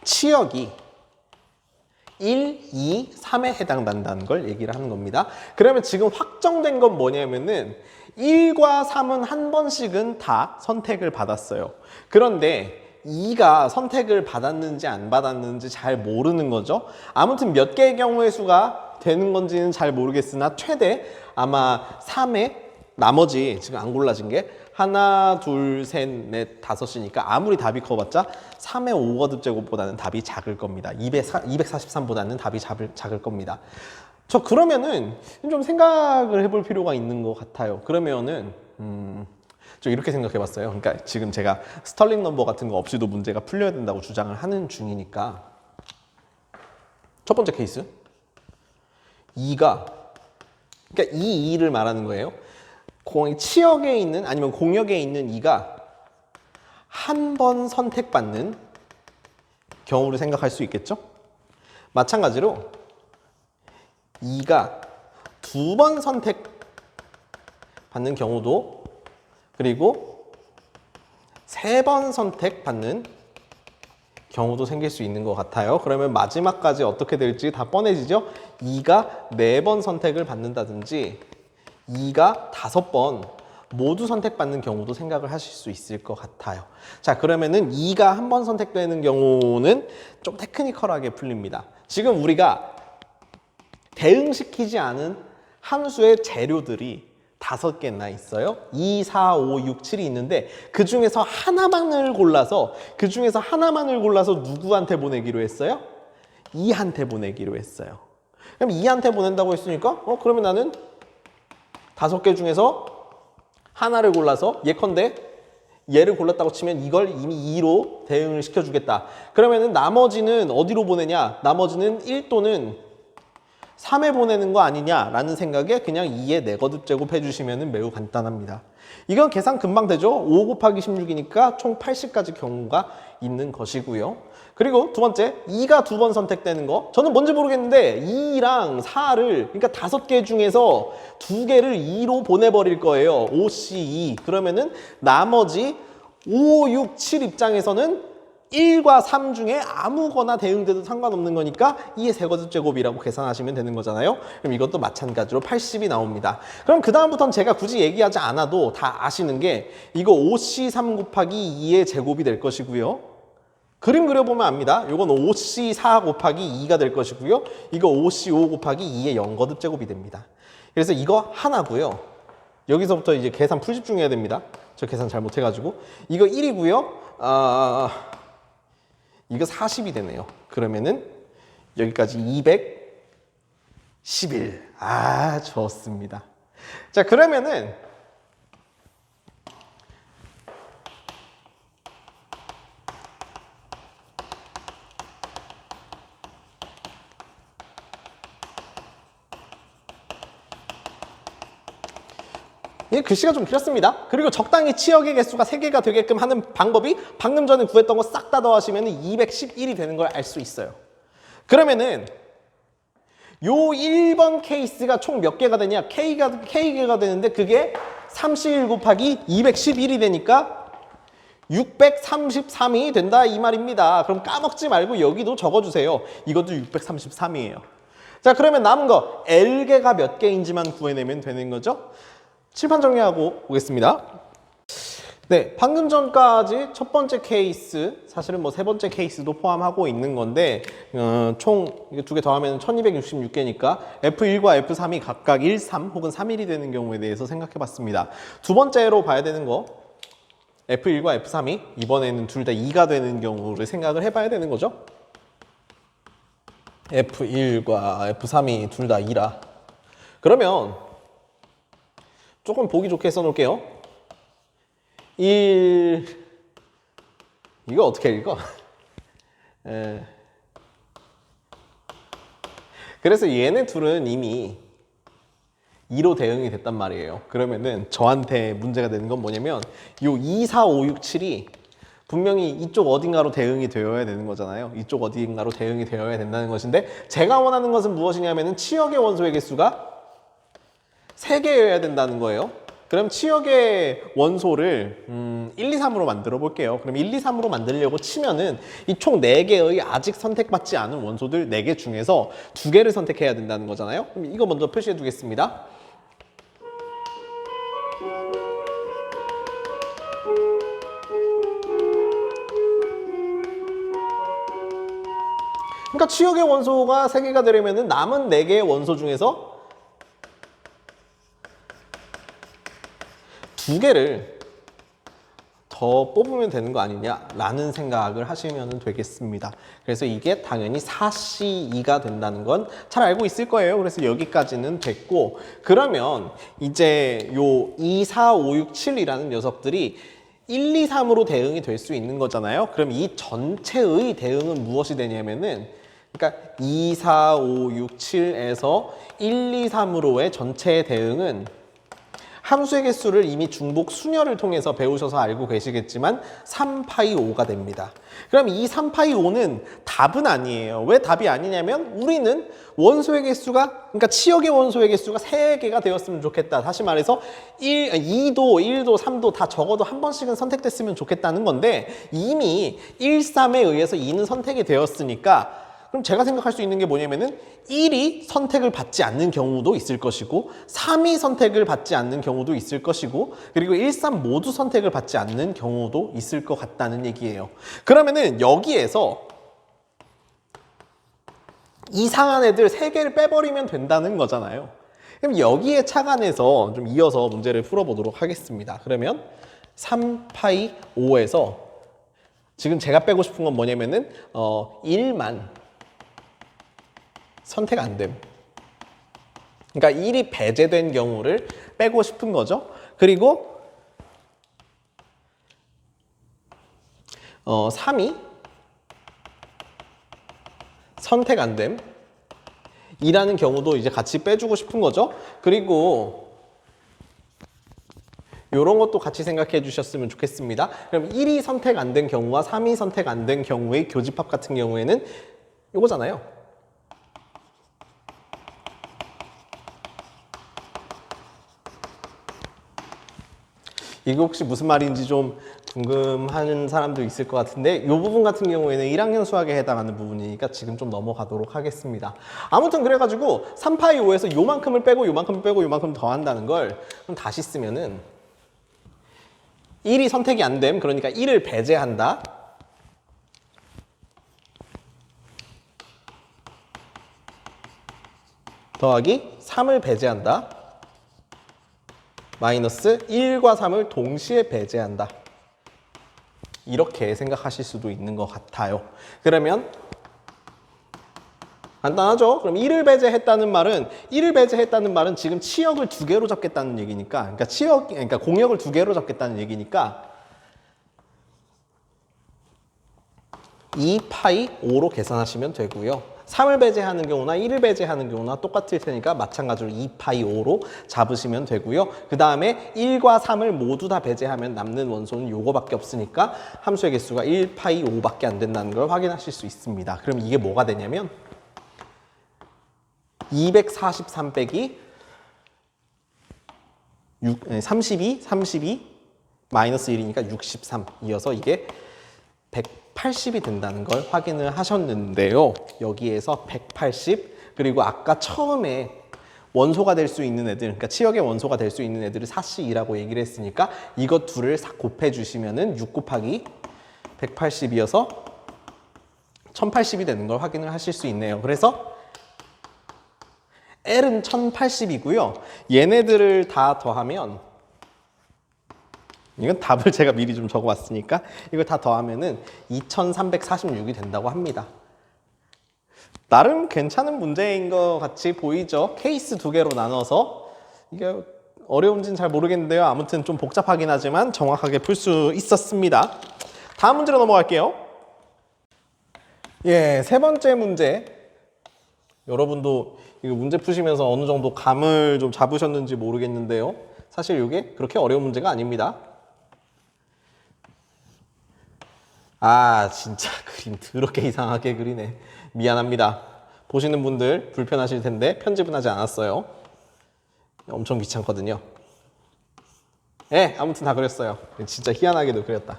치역이 1, 2, 3에 해당된다는 걸 얘기를 하는 겁니다. 그러면 지금 확정된 건 뭐냐면은 1과 3은 한 번씩은 다 선택을 받았어요. 그런데 2가 선택을 받았는지 안 받았는지 잘 모르는 거죠. 아무튼 몇 개의 경우의 수가 되는 건지는 잘 모르겠으나 최대 아마 3에 나머지 지금 안 골라진 게 하나, 둘, 셋, 넷, 다섯이니까 아무리 답이 커봤자 3의 5거듭 제곱보다는 답이 작을 겁니다. 243보다는 답이 작을 겁니다. 저 그러면은 좀 생각을 해볼 필요가 있는 것 같아요. 그러면은 저 이렇게 생각해 봤어요. 그러니까 지금 제가 스털링 넘버 같은 거 없이도 문제가 풀려야 된다고 주장을 하는 중이니까 첫 번째 케이스 2가 그러니까 이 2를 말하는 거예요. 치역에 있는 아니면 공역에 있는 2가 한 번 선택받는 경우를 생각할 수 있겠죠? 마찬가지로 2가 두 번 선택받는 경우도 그리고 세 번 선택받는 경우도 생길 수 있는 것 같아요. 그러면 마지막까지 어떻게 될지 다 뻔해지죠? 2가 4번 선택을 받는다든지 2가 5번 모두 선택받는 경우도 생각을 하실 수 있을 것 같아요. 자, 그러면은 2가 한 번 선택되는 경우는 좀 테크니컬하게 풀립니다. 지금 우리가 대응시키지 않은 함수의 재료들이 5개나 있어요. 2, 4, 5, 6, 7이 있는데 그 중에서 하나만을 골라서 누구한테 보내기로 했어요? 2한테 보내기로 했어요. 그럼 2한테 보낸다고 했으니까 그러면 나는 5개 중에서 하나를 골라서 예컨대 얘를 골랐다고 치면 이걸 이미 2로 대응을 시켜주겠다. 그러면은 나머지는 어디로 보내냐? 나머지는 1 또는 3에 보내는 거 아니냐라는 생각에 그냥 2의 4거듭 제곱 해주시면 매우 간단합니다. 이건 계산 금방 되죠? 5 곱하기 16이니까 총 80가지 경우가 있는 것이고요. 그리고 두 번째, 2가 두 번 선택되는 거. 저는 뭔지 모르겠는데 2랑 4를 그러니까 5개 중에서 2개를 2로 보내버릴 거예요. 5, C, 2. 그러면은 나머지 5, 6, 7 입장에서는 1과 3 중에 아무거나 대응돼도 상관없는 거니까 2의 세거듭 제곱이라고 계산하시면 되는 거잖아요. 그럼 이것도 마찬가지로 80이 나옵니다. 그럼 그 다음부터는 제가 굳이 얘기하지 않아도 다 아시는 게 이거 5C3 곱하기 2의 제곱이 될 것이고요. 그림 그려보면 압니다. 이건 5C4 곱하기 2가 될 것이고요. 이거 5C5 곱하기 2의 0거듭 제곱이 됩니다. 그래서 이거 하나고요. 여기서부터 이제 계산 풀 집중해야 됩니다. 저 계산 잘못해가지고. 이거 1이고요. 이거 40이 되네요. 그러면은 여기까지 211. 좋습니다. 자, 그러면은 이 글씨가 좀 길었습니다. 그리고 적당히 치역의 개수가 3개가 되게끔 하는 방법이 방금 전에 구했던 거 싹 다 더하시면 211이 되는 걸 알 수 있어요. 그러면은 요 1번 케이스가 총 몇 개가 되냐? K개가 되는데 그게 31 곱하기 211이 되니까 633이 된다 이 말입니다. 그럼 까먹지 말고 여기도 적어주세요. 이것도 633이에요. 자, 그러면 남은 거 L개가 몇 개인지만 구해내면 되는 거죠. 칠판 정리하고 오겠습니다. 네, 방금 전까지 첫 번째 케이스, 사실은 뭐 세 번째 케이스도 포함하고 있는 건데 총 이거 2개 더하면 1266개니까 F1과 F3이 각각 1, 3 혹은 3일이 되는 경우에 대해서 생각해 봤습니다. 두 번째로 봐야 되는 거 F1과 F3이 이번에는 둘 다 2가 되는 경우를 생각을 해봐야 되는 거죠. F1과 F3이 둘 다 2라. 그러면 조금 보기 좋게 써놓을게요. 1 이거 어떻게 읽어? 그래서 얘네 둘은 이미 2로 대응이 됐단 말이에요. 그러면은 저한테 문제가 되는 건 뭐냐면 요 2, 4, 5, 6, 7이 분명히 이쪽 어딘가로 대응이 되어야 되는 거잖아요. 이쪽 어딘가로 대응이 되어야 된다는 것인데 제가 원하는 것은 무엇이냐면은 치역의 원소의 개수가 3개여야 된다는 거예요. 그럼 치역의 원소를 1, 2, 3으로 만들어 볼게요. 그럼 1, 2, 3으로 만들려고 치면은 이 총 4개의 아직 선택받지 않은 원소들 4개 중에서 2개를 선택해야 된다는 거잖아요. 그럼 이거 먼저 표시해 두겠습니다. 그러니까 치역의 원소가 3개가 되려면은 남은 4개의 원소 중에서 2개를 더 뽑으면 되는 거 아니냐라는 생각을 하시면 되겠습니다. 그래서 이게 당연히 4C2가 된다는 건 잘 알고 있을 거예요. 그래서 여기까지는 됐고, 그러면 이제 요 2, 4, 5, 6, 7이라는 녀석들이 1, 2, 3으로 대응이 될 수 있는 거잖아요. 그럼 이 전체의 대응은 무엇이 되냐면은, 그러니까 2, 4, 5, 6, 7에서 1, 2, 3으로의 전체의 대응은 함수의 개수를 이미 중복 순열을 통해서 배우셔서 알고 계시겠지만 3파이5가 됩니다. 그럼 이 3파이5는 답은 아니에요. 왜 답이 아니냐면 우리는 원소의 개수가, 그러니까 치역의 원소의 개수가 3개가 되었으면 좋겠다. 다시 말해서 2도, 1도, 3도 다 적어도 한 번씩은 선택됐으면 좋겠다는 건데 이미 1, 3에 의해서 2는 선택이 되었으니까 그럼 제가 생각할 수 있는 게 뭐냐면은 1이 선택을 받지 않는 경우도 있을 것이고 3이 선택을 받지 않는 경우도 있을 것이고 그리고 1, 3 모두 선택을 받지 않는 경우도 있을 것 같다는 얘기예요. 그러면은 여기에서 이상한 애들 3개를 빼버리면 된다는 거잖아요. 그럼 여기에 착안해서 좀 이어서 문제를 풀어보도록 하겠습니다. 그러면 3파이 5에서 지금 제가 빼고 싶은 건 뭐냐면은 1만 선택 안 됨. 그러니까 1이 배제된 경우를 빼고 싶은 거죠. 그리고 3이 선택 안 됨. 이라는 경우도 이제 같이 빼주고 싶은 거죠. 그리고 이런 것도 같이 생각해 주셨으면 좋겠습니다. 그럼 1이 선택 안 된 경우와 3이 선택 안 된 경우의 교집합 같은 경우에는 이거잖아요. 이게 혹시 무슨 말인지 좀 궁금한 사람도 있을 것 같은데 이 부분 같은 경우에는 1학년 수학에 해당하는 부분이니까 지금 좀 넘어가도록 하겠습니다. 아무튼 그래가지고 3파이 5에서 요만큼을 빼고 요만큼을 빼고 요만큼 더한다는 걸 그럼 다시 쓰면은 1이 선택이 안 됨. 그러니까 1을 배제한다. 더하기 3을 배제한다. 마이너스 1과 3을 동시에 배제한다. 이렇게 생각하실 수도 있는 것 같아요. 그러면 간단하죠? 그럼 1을 배제했다는 말은 지금 치역을 2개로 잡겠다는 얘기니까, 그러니까 공역을 2개로 잡겠다는 얘기니까 2파이 5로 계산하시면 되고요. 3을 배제하는 경우나 1을 배제하는 경우나 똑같을 테니까 마찬가지로 2파이 5로 잡으시면 되고요. 그 다음에 1과 3을 모두 다 배제하면 남는 원소는 요거밖에 없으니까 함수의 개수가 1파이 5밖에 안 된다는 걸 확인하실 수 있습니다. 그럼 이게 뭐가 되냐면 243 빼기 32 마이너스 1이니까 63 이어서 이게 180이 된다는 걸 확인을 하셨는데요. 여기에서 180 그리고 아까 처음에 원소가 될 수 있는 애들, 그러니까 치역의 원소가 될 수 있는 애들을 4C라고 얘기를 했으니까 이것 둘을 곱해 주시면은 6 곱하기 180이어서 1080이 되는 걸 확인을 하실 수 있네요. 그래서 L은 1080이고요. 얘네들을 다 더하면 이건 답을 제가 미리 좀 적어왔으니까 이걸 다 더하면은 2346이 된다고 합니다. 나름 괜찮은 문제인 것 같이 보이죠? 케이스 2개로 나눠서 이게 어려운지는 잘 모르겠는데요. 아무튼 좀 복잡하긴 하지만 정확하게 풀 수 있었습니다. 다음 문제로 넘어갈게요. 예, 3번째 문제. 여러분도 이거 문제 푸시면서 어느 정도 감을 좀 잡으셨는지 모르겠는데요. 사실 이게 그렇게 어려운 문제가 아닙니다. 아, 진짜 그림 더럽게 이상하게 그리네. 미안합니다. 보시는 분들 불편하실 텐데 편집은 하지 않았어요. 엄청 귀찮거든요. 예, 아무튼 다 그렸어요. 진짜 희한하게도 그렸다.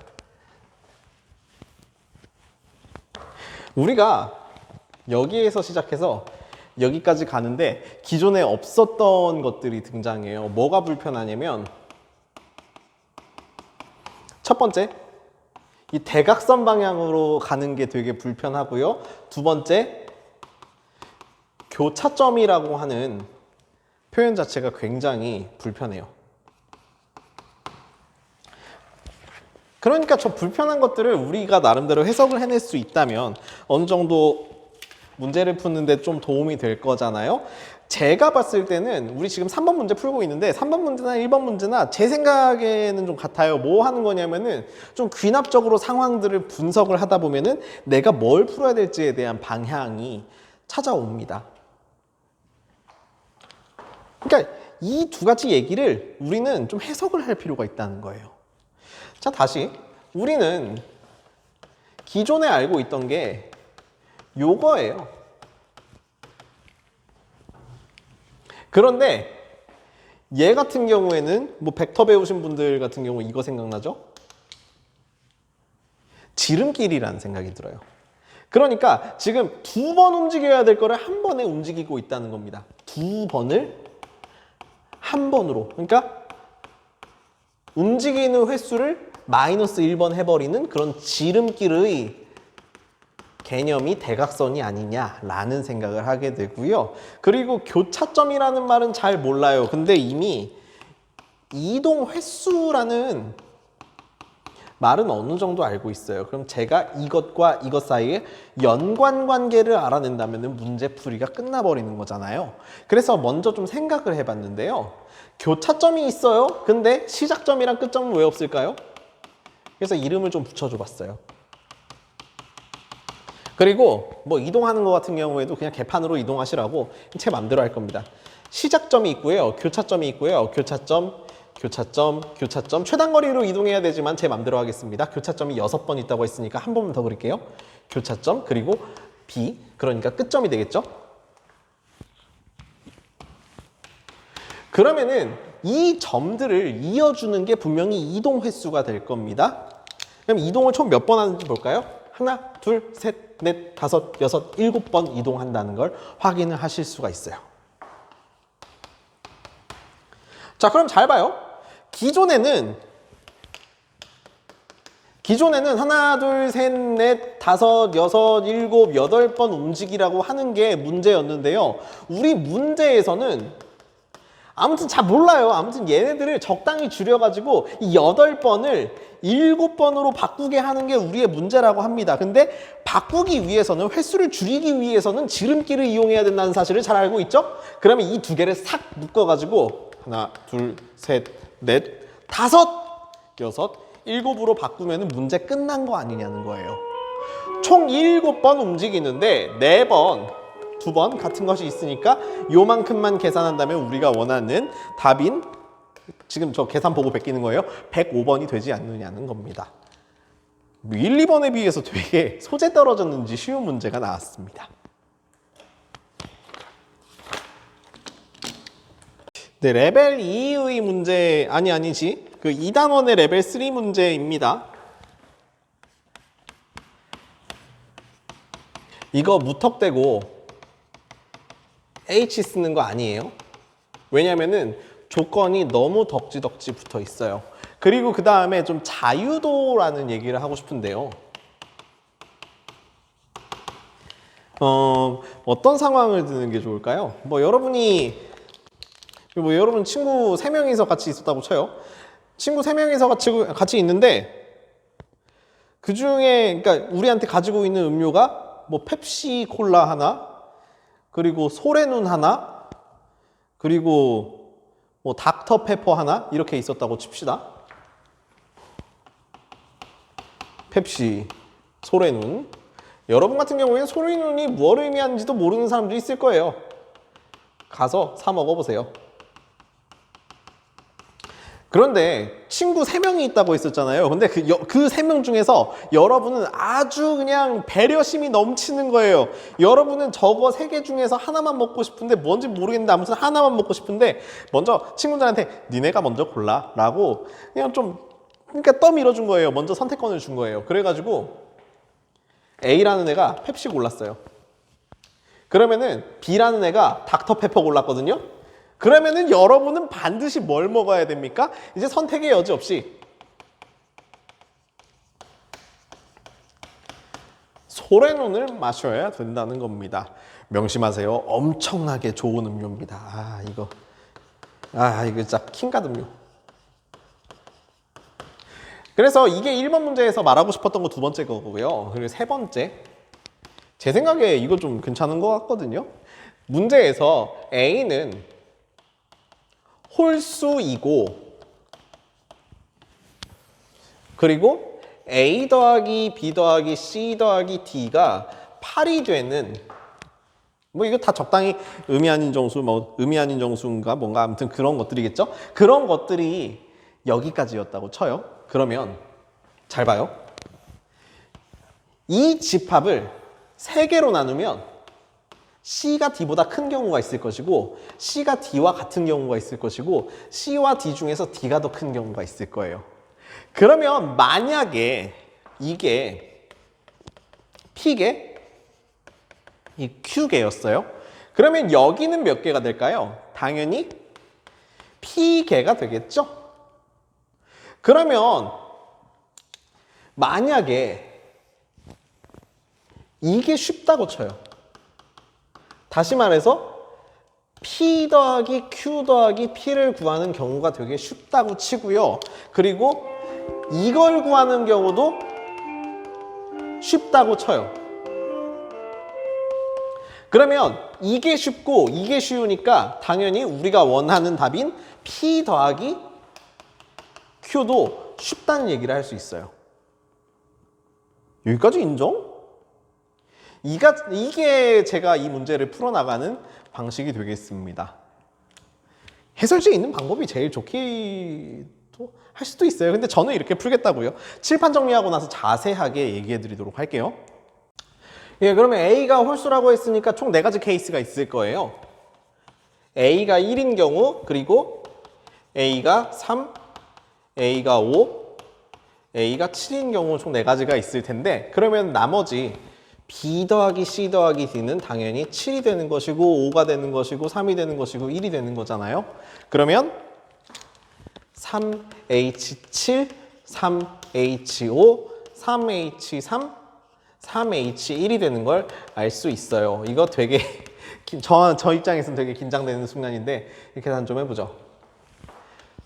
우리가 여기에서 시작해서 여기까지 가는데 기존에 없었던 것들이 등장해요. 뭐가 불편하냐면 첫 번째, 이 대각선 방향으로 가는 게 되게 불편하고요. 두 번째, 교차점이라고 하는 표현 자체가 굉장히 불편해요. 그러니까 저 불편한 것들을 우리가 나름대로 해석을 해낼 수 있다면 어느 정도 문제를 푸는데 좀 도움이 될 거잖아요. 제가 봤을 때는 우리 지금 3번 문제 풀고 있는데 3번 문제나 1번 문제나 제 생각에는 좀 같아요. 뭐 하는 거냐면은 좀 귀납적으로 상황들을 분석을 하다 보면은 내가 뭘 풀어야 될지에 대한 방향이 찾아옵니다. 그러니까 이 두 가지 얘기를 우리는 좀 해석을 할 필요가 있다는 거예요. 자, 다시 우리는 기존에 알고 있던 게 요거예요. 그런데 얘 같은 경우에는 뭐 벡터 배우신 분들 같은 경우 이거 생각나죠? 지름길이라는 생각이 들어요. 그러니까 지금 2번 움직여야 될 거를 한 번에 움직이고 있다는 겁니다. 2번을 한 번으로. 그러니까 움직이는 횟수를 마이너스 1번 해버리는 그런 지름길의 개념이 대각선이 아니냐라는 생각을 하게 되고요. 그리고 교차점이라는 말은 잘 몰라요. 근데 이미 이동 횟수라는 말은 어느 정도 알고 있어요. 그럼 제가 이것과 이것 사이에 연관 관계를 알아낸다면 문제풀이가 끝나버리는 거잖아요. 그래서 먼저 좀 생각을 해봤는데요. 교차점이 있어요. 근데 시작점이랑 끝점은 왜 없을까요? 그래서 이름을 좀 붙여줘 봤어요. 그리고 뭐 이동하는 것 같은 경우에도 그냥 개판으로 이동하시라고 제 맘대로 할 겁니다. 시작점이 있고요. 교차점이 있고요. 교차점, 교차점, 교차점. 최단거리로 이동해야 되지만 제 맘대로 하겠습니다. 교차점이 6번 있다고 했으니까 한 번만 더 그릴게요. 교차점, 그리고 B, 그러니까 끝점이 되겠죠? 그러면은 이 점들을 이어주는 게 분명히 이동 횟수가 될 겁니다. 그럼 이동을 총 몇 번 하는지 볼까요? 하나, 둘, 셋, 넷, 다섯, 여섯, 7번 이동한다는 걸 확인을 하실 수가 있어요. 자, 그럼 잘 봐요. 기존에는 하나, 둘, 셋, 넷, 다섯, 여섯, 7, 8번 움직이라고 하는 게 문제였는데요. 우리 문제에서는 아무튼 잘 몰라요. 아무튼 얘네들을 적당히 줄여가지고 이 8번을 7번으로 바꾸게 하는 게 우리의 문제라고 합니다. 근데 바꾸기 위해서는 횟수를 줄이기 위해서는 지름길을 이용해야 된다는 사실을 잘 알고 있죠? 그러면 이 두 개를 싹 묶어가지고 하나, 둘, 셋, 넷, 다섯, 여섯, 7으로 바꾸면 문제 끝난 거 아니냐는 거예요. 총 7번 움직이는데 4번 2번 같은 것이 있으니까 요만큼만 계산한다면 우리가 원하는 답인 지금 저 계산 보고 베끼는 거예요. 105번이 되지 않느냐는 겁니다. 1, 2번에 비해서 되게 소재 떨어졌는지 쉬운 문제가 나왔습니다. 네, 레벨 2의 문제 아니지. 그 2단원의 레벨 3 문제입니다. 이거 무턱대고 H 쓰는 거 아니에요. 왜냐면은 조건이 너무 덕지덕지 붙어 있어요. 그리고 그 다음에 좀 자유도라는 얘기를 하고 싶은데요. 어떤 상황을 드는 게 좋을까요? 여러분 친구 3명이서 같이 있었다고 쳐요. 친구 3명이서 같이 있는데 그 중에 그러니까 우리한테 가지고 있는 음료가 펩시 콜라 하나, 그리고 소래눈 하나, 그리고 닥터 페퍼 하나 이렇게 있었다고 칩시다. 펩시, 소래눈. 여러분 같은 경우에는 소래눈이 뭘 의미하는지도 모르는 사람도 있을 거예요. 가서 사 먹어보세요. 그런데 친구 3명이 있다고 했었잖아요. 근데 그 3명 중에서 여러분은 아주 그냥 배려심이 넘치는 거예요. 여러분은 저거 3개 중에서 하나만 먹고 싶은데 뭔지 모르겠는데 아무튼 하나만 먹고 싶은데 먼저 친구들한테 니네가 먼저 골라 라고 그냥 그러니까 떠밀어준 거예요. 먼저 선택권을 준 거예요. 그래가지고 A라는 애가 펩시 골랐어요. 그러면은 B라는 애가 닥터페퍼 골랐거든요. 그러면은 여러분은 반드시 뭘 먹어야 됩니까? 이제 선택의 여지 없이 소래눈을 마셔야 된다는 겁니다. 명심하세요. 엄청나게 좋은 음료입니다. 이거 진짜 킹갓 음료. 그래서 이게 1번 문제에서 말하고 싶었던 거 두 번째 거고요. 그리고 세 번째. 제 생각에 이거 좀 괜찮은 것 같거든요. 문제에서 A는 홀수이고 그리고 A 더하기 B 더하기 C 더하기 D가 8이 되는 뭐 이거 다 적당히 의미 아닌 정수, 뭐 의미 아닌 정수인가 뭔가 아무튼 그런 것들이겠죠? 그런 것들이 여기까지였다고 쳐요. 그러면 잘 봐요. 이 집합을 3개로 나누면 C가 D보다 큰 경우가 있을 것이고 C가 D와 같은 경우가 있을 것이고 C와 D 중에서 D가 더 큰 경우가 있을 거예요. 그러면 만약에 이게 P개, 이 Q개였어요. 그러면 여기는 몇 개가 될까요? 당연히 P개가 되겠죠? 그러면 만약에 이게 쉽다고 쳐요. 다시 말해서 P 더하기 Q 더하기 P를 구하는 경우가 되게 쉽다고 치고요. 그리고 이걸 구하는 경우도 쉽다고 쳐요. 그러면 이게 쉽고 이게 쉬우니까 당연히 우리가 원하는 답인 P 더하기 Q도 쉽다는 얘기를 할 수 있어요. 여기까지 인정? 이게 제가 이 문제를 풀어나가는 방식이 되겠습니다. 해설지에 있는 방법이 제일 좋기도 할 수도 있어요. 근데 저는 이렇게 풀겠다고요. 칠판 정리하고 나서 자세하게 얘기해 드리도록 할게요. 예, 그러면 A가 홀수라고 했으니까 총 4가지 케이스가 있을 거예요. A가 1인 경우, 그리고 A가 3, A가 5, A가 7인 경우 총 4가지가 있을 텐데 그러면 나머지 B 더하기 C 더하기 D는 당연히 7이 되는 것이고 5가 되는 것이고 3이 되는 것이고 1이 되는 거잖아요. 그러면 3H7, 3H5, 3H3, 3H1이 되는 걸 알 수 있어요. 이거 되게 저 입장에서는 되게 긴장되는 순간인데 계산 좀 해보죠.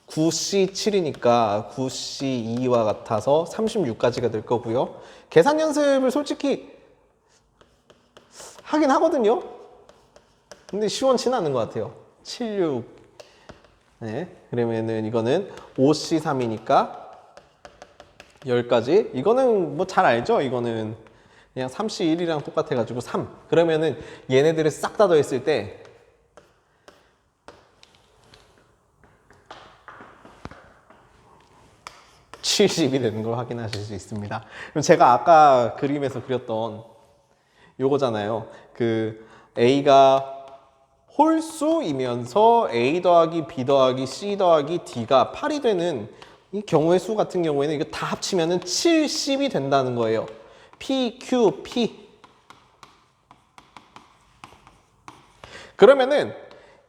9C7이니까 9C2와 같아서 36까지가 될 거고요. 계산 연습을 솔직히 하긴 하거든요. 근데 시원치는 않은 것 같아요. 76. 네. 그러면은 이거는 5C3이니까 10가지. 이거는 뭐 잘 알죠? 이거는 그냥 3C1이랑 똑같아가지고 3. 그러면은 얘네들을 싹 다 더했을 때 70이 되는 걸 확인하실 수 있습니다. 그럼 제가 아까 그림에서 그렸던 요거잖아요. 그 A가 홀수이면서 A 더하기 B 더하기 C 더하기 D가 8이 되는 이 경우의 수 같은 경우에는 이거 다 합치면은 70이 된다는 거예요. P, Q, P. 그러면은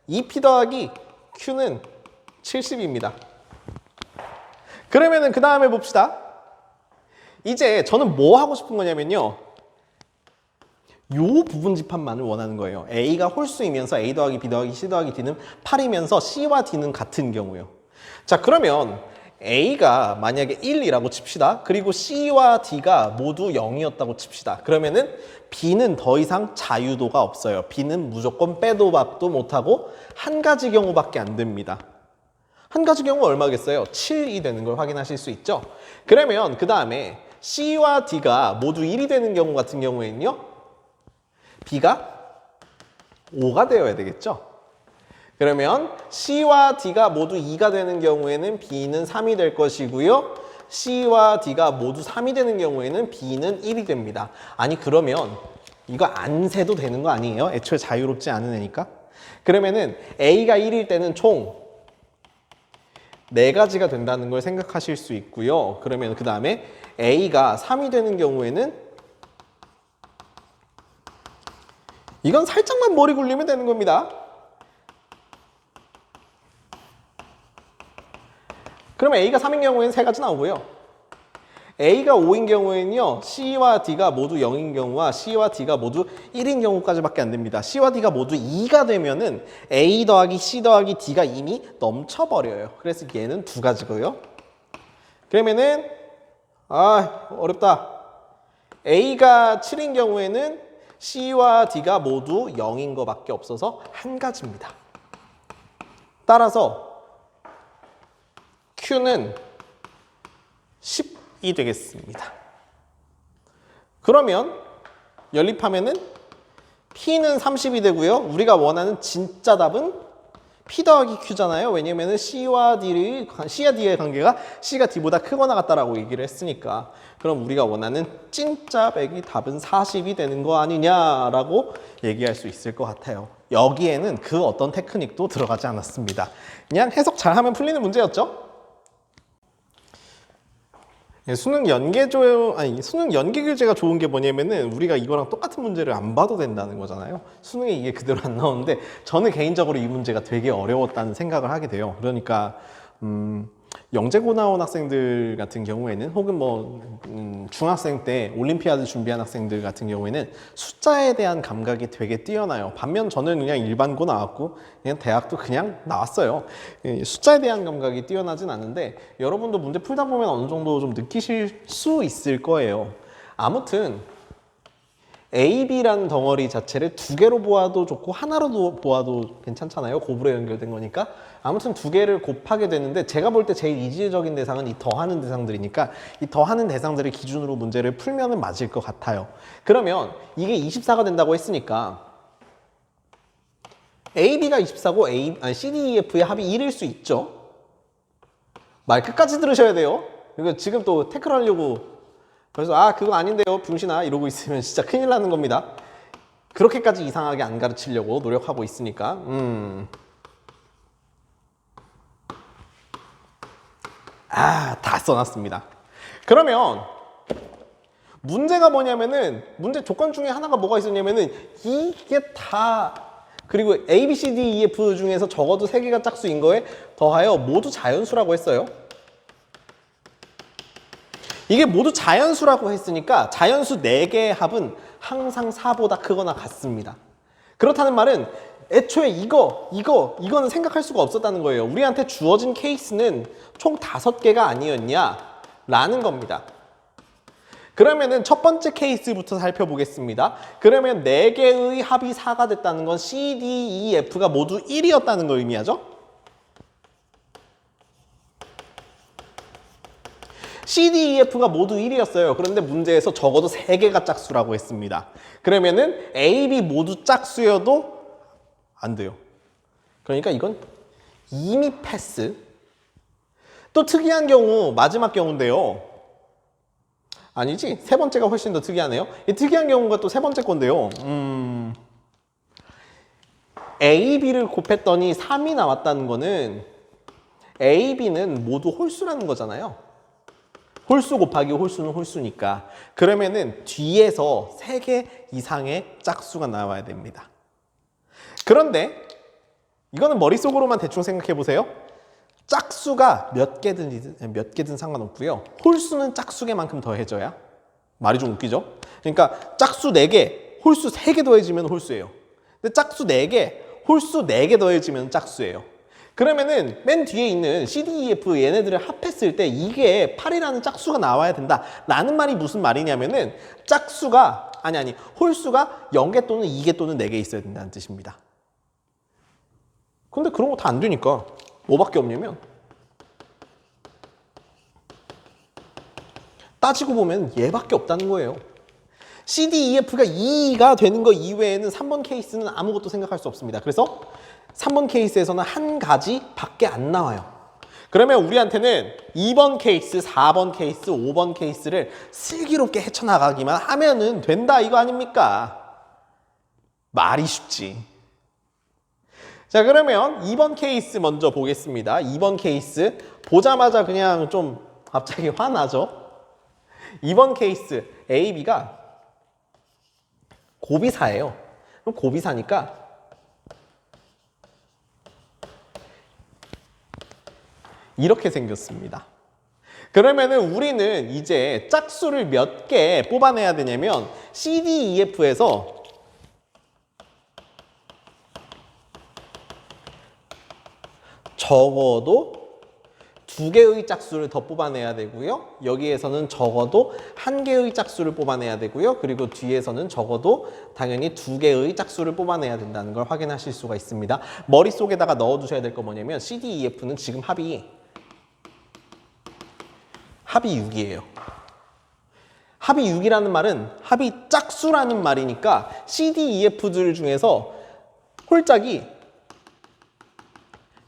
이 P 더하기 Q는 70입니다. 그러면은 그 다음에 봅시다. 이제 저는 뭐 하고 싶은 거냐면요. 요 부분 집합만을 원하는 거예요. A가 홀수이면서 A 더하기 B 더하기 C 더하기 D는 8이면서 C와 D는 같은 경우요. 자, 그러면 A가 만약에 1이라고 칩시다. 그리고 C와 D가 모두 0이었다고 칩시다. 그러면은 B는 더 이상 자유도가 없어요. B는 무조건 빼도 박도 못하고 한 가지 경우밖에 안 됩니다. 한 가지 경우 얼마겠어요? 7이 되는 걸 확인하실 수 있죠? 그러면 그 다음에 C와 D가 모두 1이 되는 경우 같은 경우에는요. B가 5가 되어야 되겠죠? 그러면 C와 D가 모두 2가 되는 경우에는 B는 3이 될 것이고요. C와 D가 모두 3이 되는 경우에는 B는 1이 됩니다. 아니 그러면 이거 안 세도 되는 거 아니에요? 애초에 자유롭지 않은 애니까. 그러면은 A가 1일 때는 총 4가지가 된다는 걸 생각하실 수 있고요. 그러면 그 다음에 A가 3이 되는 경우에는 이건 살짝만 머리 굴리면 되는 겁니다. 그러면 A가 3인 경우에는 3가지 나오고요. A가 5인 경우에는요. C와 D가 모두 0인 경우와 C와 D가 모두 1인 경우까지밖에 안 됩니다. C와 D가 모두 2가 되면은 A 더하기 C 더하기 D가 이미 넘쳐버려요. 그래서 얘는 2가지고요. 그러면은 아, 어렵다. A가 7인 경우에는 C와 D가 모두 0인 것밖에 없어서 한 가지입니다. 따라서 Q는 10이 되겠습니다. 그러면 연립하면은 P는 30이 되고요. 우리가 원하는 진짜 답은 P 더하기 Q잖아요. 왜냐면은 C와 D의 관계가 C가 D보다 크거나 같다라고 얘기를 했으니까. 그럼 우리가 원하는 진짜 100이 답은 40이 되는 거 아니냐라고 얘기할 수 있을 것 같아요. 여기에는 그 어떤 테크닉도 들어가지 않았습니다. 그냥 해석 잘하면 풀리는 문제였죠. 수능 연계교재가 좋은 게 뭐냐면은 우리가 이거랑 똑같은 문제를 안 봐도 된다는 거잖아요. 수능에 이게 그대로 안 나오는데 저는 개인적으로 이 문제가 되게 어려웠다는 생각을 하게 돼요. 그러니까 영재고 나온 학생들 같은 경우에는 혹은 뭐 중학생 때 올림피아드 준비한 학생들 같은 경우에는 숫자에 대한 감각이 되게 뛰어나요. 반면 저는 그냥 일반고 나왔고 그냥 대학도 그냥 나왔어요. 숫자에 대한 감각이 뛰어나진 않은데 여러분도 문제 풀다 보면 어느 정도 좀 느끼실 수 있을 거예요. 아무튼 A, B라는 덩어리 자체를 두 개로 보아도 좋고 하나로 보아도 괜찮잖아요. 곱으로 연결된 거니까. 아무튼 두 개를 곱하게 되는데 제가 볼 때 제일 이질적인 대상은 이 더하는 대상들이니까 이 더하는 대상들을 기준으로 문제를 풀면은 맞을 것 같아요. 그러면 이게 24가 된다고 했으니까 A, B가 24고 C, D, E, F의 합이 1일 수 있죠. 말 끝까지 들으셔야 돼요. 이거 지금 또 태클하려고 그래서 그거 아닌데요 병신아 이러고 있으면 진짜 큰일 나는 겁니다. 그렇게까지 이상하게 안 가르치려고 노력하고 있으니까 다 써놨습니다. 그러면 문제가 뭐냐면은 문제 조건 중에 하나가 뭐가 있었냐면은 이게 다 그리고 A, B, C, D, E, F 중에서 적어도 3개가 짝수인 거에 더하여 모두 자연수라고 했어요. 이게 모두 자연수라고 했으니까 자연수 4개의 합은 항상 4보다 크거나 같습니다. 그렇다는 말은 애초에 이거는 생각할 수가 없었다는 거예요. 우리한테 주어진 케이스는 총 5개가 아니었냐? 라는 겁니다. 그러면은 첫 번째 케이스부터 살펴보겠습니다. 그러면 4개의 합이 4가 됐다는 건 C, D, E, F가 모두 1이었다는 걸 의미하죠? C, D, E, F가 모두 1이었어요. 그런데 문제에서 적어도 3개가 짝수라고 했습니다. 그러면은 A, B 모두 짝수여도 안 돼요. 그러니까 이건 이미 패스. 또 특이한 경우, 마지막 경우인데요. 아니지, 세 번째가 훨씬 더 특이하네요. 이 특이한 경우가 또 세 번째 건데요. A, B를 곱했더니 3이 나왔다는 거는 A, B는 모두 홀수라는 거잖아요. 홀수 곱하기 홀수는 홀수니까. 그러면은 뒤에서 3개 이상의 짝수가 나와야 됩니다. 그런데 이거는 머릿속으로만 대충 생각해 보세요. 짝수가 몇 개든 상관없고요. 홀수는 짝수개만큼 더해져야 말이 좀 웃기죠? 그러니까 짝수 4개, 홀수 3개 더해지면 홀수예요. 근데 짝수 4개, 홀수 4개 더해지면 짝수예요. 그러면은 맨 뒤에 있는 C, D, E, F 얘네들을 합했을 때 이게 8이라는 짝수가 나와야 된다 라는 말이 무슨 말이냐면은 짝수가 홀수가 0개 또는 2개 또는 4개 있어야 된다는 뜻입니다. 근데 그런 거 다 안 되니까 뭐밖에 없냐면 따지고 보면 얘밖에 없다는 거예요. C, D, E, F가 2가 되는 거 이외에는 3번 케이스는 아무것도 생각할 수 없습니다. 그래서 3번 케이스에서는 한 가지 밖에 안 나와요. 그러면 우리한테는 2번 케이스, 4번 케이스, 5번 케이스를 슬기롭게 헤쳐나가기만 하면은 된다 이거 아닙니까? 말이 쉽지. 자, 그러면 2번 케이스 먼저 보겠습니다. 2번 케이스 보자마자 그냥 좀 갑자기 화나죠? 2번 케이스 A, B가 곱이사예요. 그럼 곱이사니까 이렇게 생겼습니다. 그러면은 우리는 이제 짝수를 몇 개 뽑아내야 되냐면 C, D, E, F에서 적어도 2개의 짝수를 더 뽑아내야 되고요. 여기에서는 적어도 1개의 짝수를 뽑아내야 되고요. 그리고 뒤에서는 적어도 당연히 2개의 짝수를 뽑아내야 된다는 걸 확인하실 수가 있습니다. 머릿속에다가 넣어두셔야 될 거 뭐냐면 CDEF는 지금 합이 6이에요. 합이 6이라는 말은 합이 짝수라는 말이니까 CDEF들 중에서 홀짝이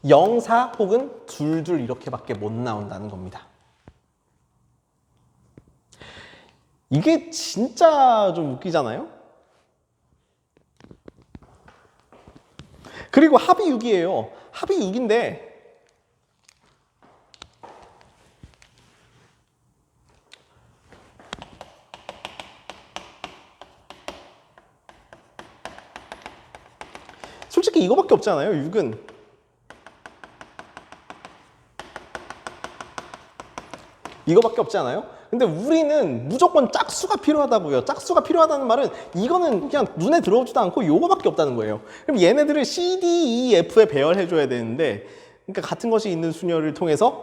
0, 4 혹은 2, 2 이렇게밖에 못 나온다는 겁니다. 이게 진짜 좀 웃기잖아요? 그리고 합이 6이에요. 합이 6인데 솔직히 이거밖에 없잖아요. 6은 이거밖에 없지 않아요? 근데 우리는 무조건 짝수가 필요하다고요. 짝수가 필요하다는 말은 이거는 그냥 눈에 들어오지도 않고 요거밖에 없다는 거예요. 그럼 얘네들을 C, D, E, F에 배열해줘야 되는데 그러니까 같은 것이 있는 수녀를 통해서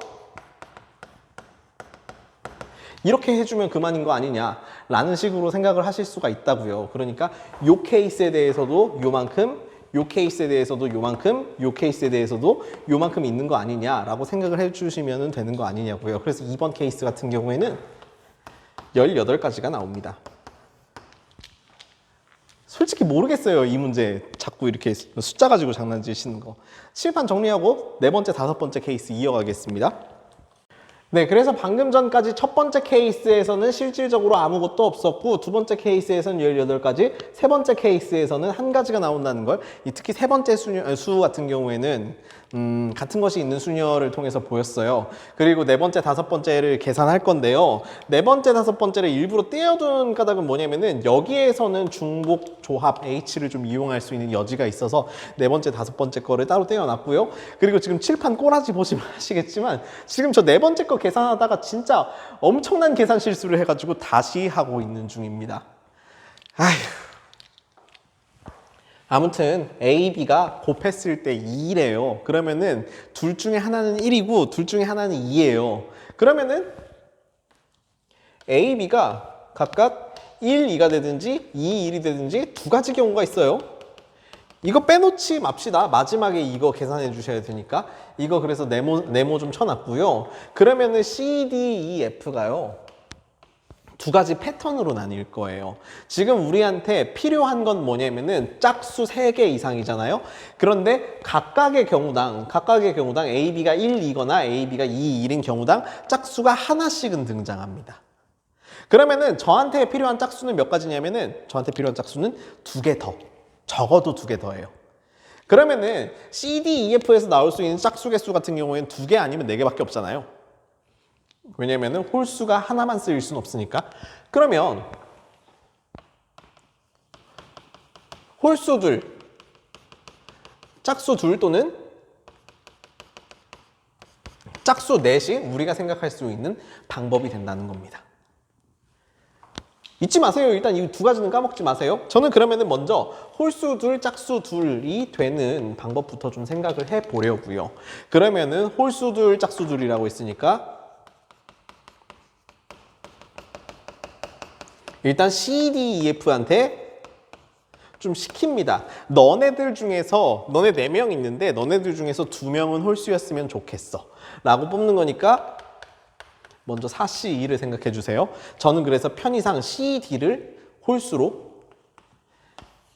이렇게 해주면 그만인 거 아니냐라는 식으로 생각을 하실 수가 있다고요. 그러니까 요 케이스에 대해서도 요만큼, 요 케이스에 대해서도 요만큼, 요 케이스에 대해서도 요만큼 있는 거 아니냐라고 생각을 해주시면 되는 거 아니냐고요. 그래서 이번 케이스 같은 경우에는 18가지가 나옵니다. 솔직히 모르겠어요. 이 문제 자꾸 이렇게 숫자 가지고 장난치시는 거. 칠판 정리하고 네 번째, 다섯 번째 케이스 이어가겠습니다. 네, 그래서 방금 전까지 첫 번째 케이스에서는 실질적으로 아무것도 없었고 두 번째 케이스에서는 18가지, 세 번째 케이스에서는 한 가지가 나온다는 걸 특히 세 번째 수 같은 경우에는 같은 것이 있는 수녀를 통해서 보였어요. 그리고 네 번째, 다섯 번째를 계산할 건데요. 네 번째, 다섯 번째를 일부러 떼어둔 까닭은 뭐냐면은 여기에서는 중복 조합 H를 좀 이용할 수 있는 여지가 있어서 네 번째, 다섯 번째 거를 따로 떼어놨고요. 그리고 지금 칠판 꼬라지 보시면 아시겠지만 지금 저 네 번째 거 계산하다가 진짜 엄청난 계산 실수를 해가지고 다시 하고 있는 중입니다. 아휴. 아무튼 A, B가 곱했을 때 2래요. 그러면은 둘 중에 하나는 1이고 둘 중에 하나는 2예요. 그러면은 A, B가 각각 1, 2가 되든지 2, 1이 되든지 두 가지 경우가 있어요. 이거 빼놓지 맙시다. 마지막에 이거 계산해 주셔야 되니까. 이거 그래서 네모 좀 쳐놨고요. 그러면은 C, D, E, F가요. 두 가지 패턴으로 나뉠 거예요. 지금 우리한테 필요한 건 뭐냐면은 짝수 3개 이상이잖아요. 그런데 각각의 경우당 A, B가 1, 2거나 A, B가 2, 1인 경우당 짝수가 하나씩은 등장합니다. 그러면은 저한테 필요한 짝수는 몇 가지냐면은 저한테 필요한 짝수는 2개 더. 적어도 2개 더예요. 그러면은 C, D, E, F에서 나올 수 있는 짝수 개수 같은 경우에는 2개 아니면 4개밖에 없잖아요. 왜냐면은 홀수가 하나만 쓰일 수는 없으니까. 그러면 홀수 둘, 짝수 둘 또는 짝수 넷이 우리가 생각할 수 있는 방법이 된다는 겁니다. 잊지 마세요. 일단 이 두 가지는 까먹지 마세요. 저는 그러면은 먼저 홀수 둘, 짝수 둘이 되는 방법부터 좀 생각을 해 보려고요. 그러면은 홀수 둘, 짝수 둘이라고 했으니까 일단 C, D, E, F한테 좀 시킵니다. 너네들 중에서 너네 4명 있는데 너네들 중에서 2명은 홀수였으면 좋겠어 라고 뽑는 거니까 먼저 4C2를 생각해 주세요. 저는 그래서 편의상 CD를 홀수로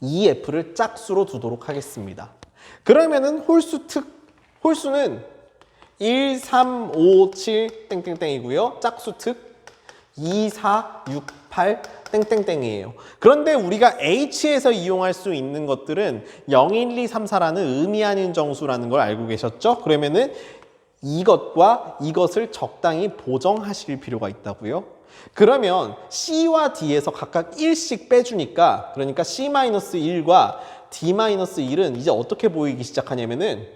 EF를 짝수로 두도록 하겠습니다. 그러면은 홀수는 1, 3, 5, 7 땡땡땡이고요. 짝수 특 2, 4, 6, 8 땡땡땡이에요. 그런데 우리가 H에서 이용할 수 있는 것들은 0, 1, 2, 3, 4라는 의미 아닌 정수라는 걸 알고 계셨죠? 그러면은 이것과 이것을 적당히 보정하실 필요가 있다고요. 그러면 C와 D에서 각각 1씩 빼주니까 그러니까 C-1과 D-1은 이제 어떻게 보이기 시작하냐면은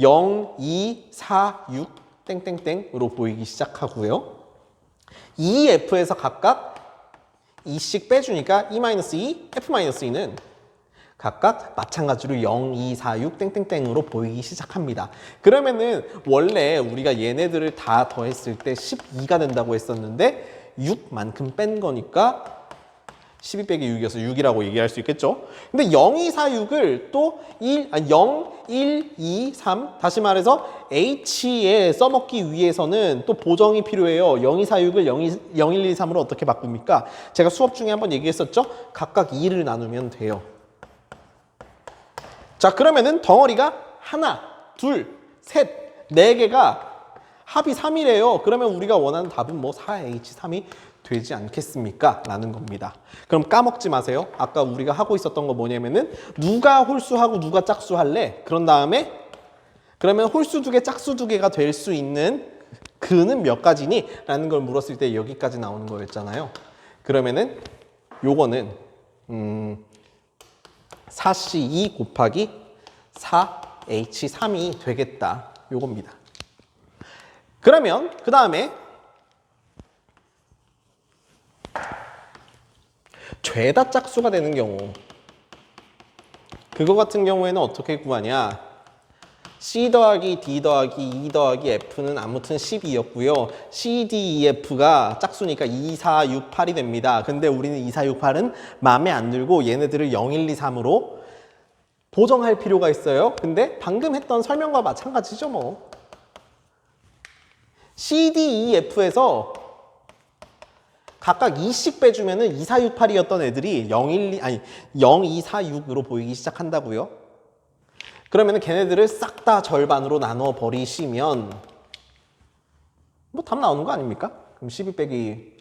0, 2, 4, 6 땡땡땡으로 보이기 시작하고요. E, F에서 각각 2씩 빼주니까 E-2, F-2는 각각 마찬가지로 0, 2, 4, 6 땡땡땡으로 보이기 시작합니다. 그러면은 원래 우리가 얘네들을 다 더했을 때 12가 된다고 했었는데 6만큼 뺀 거니까 12 빼기 6이어서 6이라고 얘기할 수 있겠죠. 근데 0, 2, 4, 6을 또 0, 1, 2, 3 다시 말해서 H에 써먹기 위해서는 또 보정이 필요해요. 0, 2, 4, 6을 0, 1, 2, 3으로 어떻게 바꿉니까? 제가 수업 중에 한번 얘기했었죠. 각각 2를 나누면 돼요. 자, 그러면은 덩어리가 하나, 둘, 셋, 네 개가 합이 3이래요. 그러면 우리가 원하는 답은 뭐 4H3이 되지 않겠습니까? 라는 겁니다. 그럼 까먹지 마세요. 아까 우리가 하고 있었던 거 뭐냐면은 누가 홀수하고 누가 짝수할래? 그런 다음에 그러면 홀수 두 개, 짝수 두 개가 될 수 있는 그는 몇 가지니? 라는 걸 물었을 때 여기까지 나오는 거였잖아요. 그러면은 요거는 4C2 곱하기 4H3이 되겠다. 요겁니다. 그러면 그 다음에 죄다 짝수가 되는 경우 그거 같은 경우에는 어떻게 구하냐. C 더하기 D 더하기 E 더하기 F는 아무튼 12였고요. C, D, E, F가 짝수니까 2, 4, 6, 8이 됩니다. 근데 우리는 2, 4, 6, 8은 마음에 안 들고 얘네들을 0, 1, 2, 3으로 보정할 필요가 있어요. 근데 방금 했던 설명과 마찬가지죠 뭐. C, D, E, F에서 각각 2씩 빼주면은 2, 4, 6, 8이었던 애들이 0, 2, 4, 6으로 보이기 시작한다고요. 그러면은 걔네들을 싹 다 절반으로 나눠 버리시면 뭐 답 나오는 거 아닙니까? 그럼 12 빼기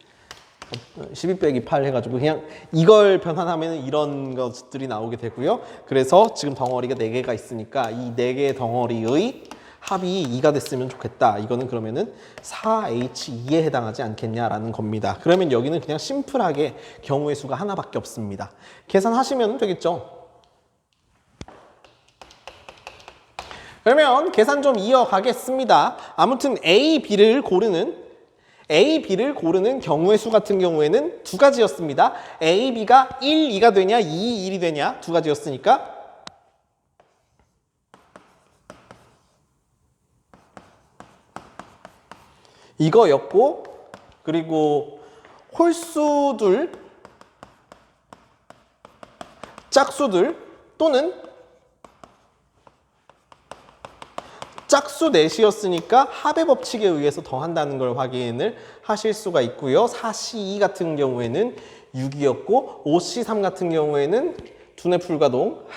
8 해가지고 그냥 이걸 변환하면 이런 것들이 나오게 되고요. 그래서 지금 덩어리가 4개가 있으니까 이 4개의 덩어리의 합이 2가 됐으면 좋겠다. 이거는 그러면은 4H2에 해당하지 않겠냐라는 겁니다. 그러면 여기는 그냥 심플하게 경우의 수가 하나밖에 없습니다. 계산하시면 되겠죠. 그러면 계산 좀 이어가겠습니다. 아무튼 A, B를 고르는 경우의 수 같은 경우에는 두 가지였습니다. A, B가 1, 2가 되냐, 2, 1이 되냐 두 가지였으니까 이거였고, 그리고 홀수들, 짝수들 또는 짝수 넷이었으니까 합의 법칙에 의해서 더한다는 걸 확인을 하실 수가 있고요. 4C2 같은 경우에는 6이었고 5C3 같은 경우에는 두뇌 불가동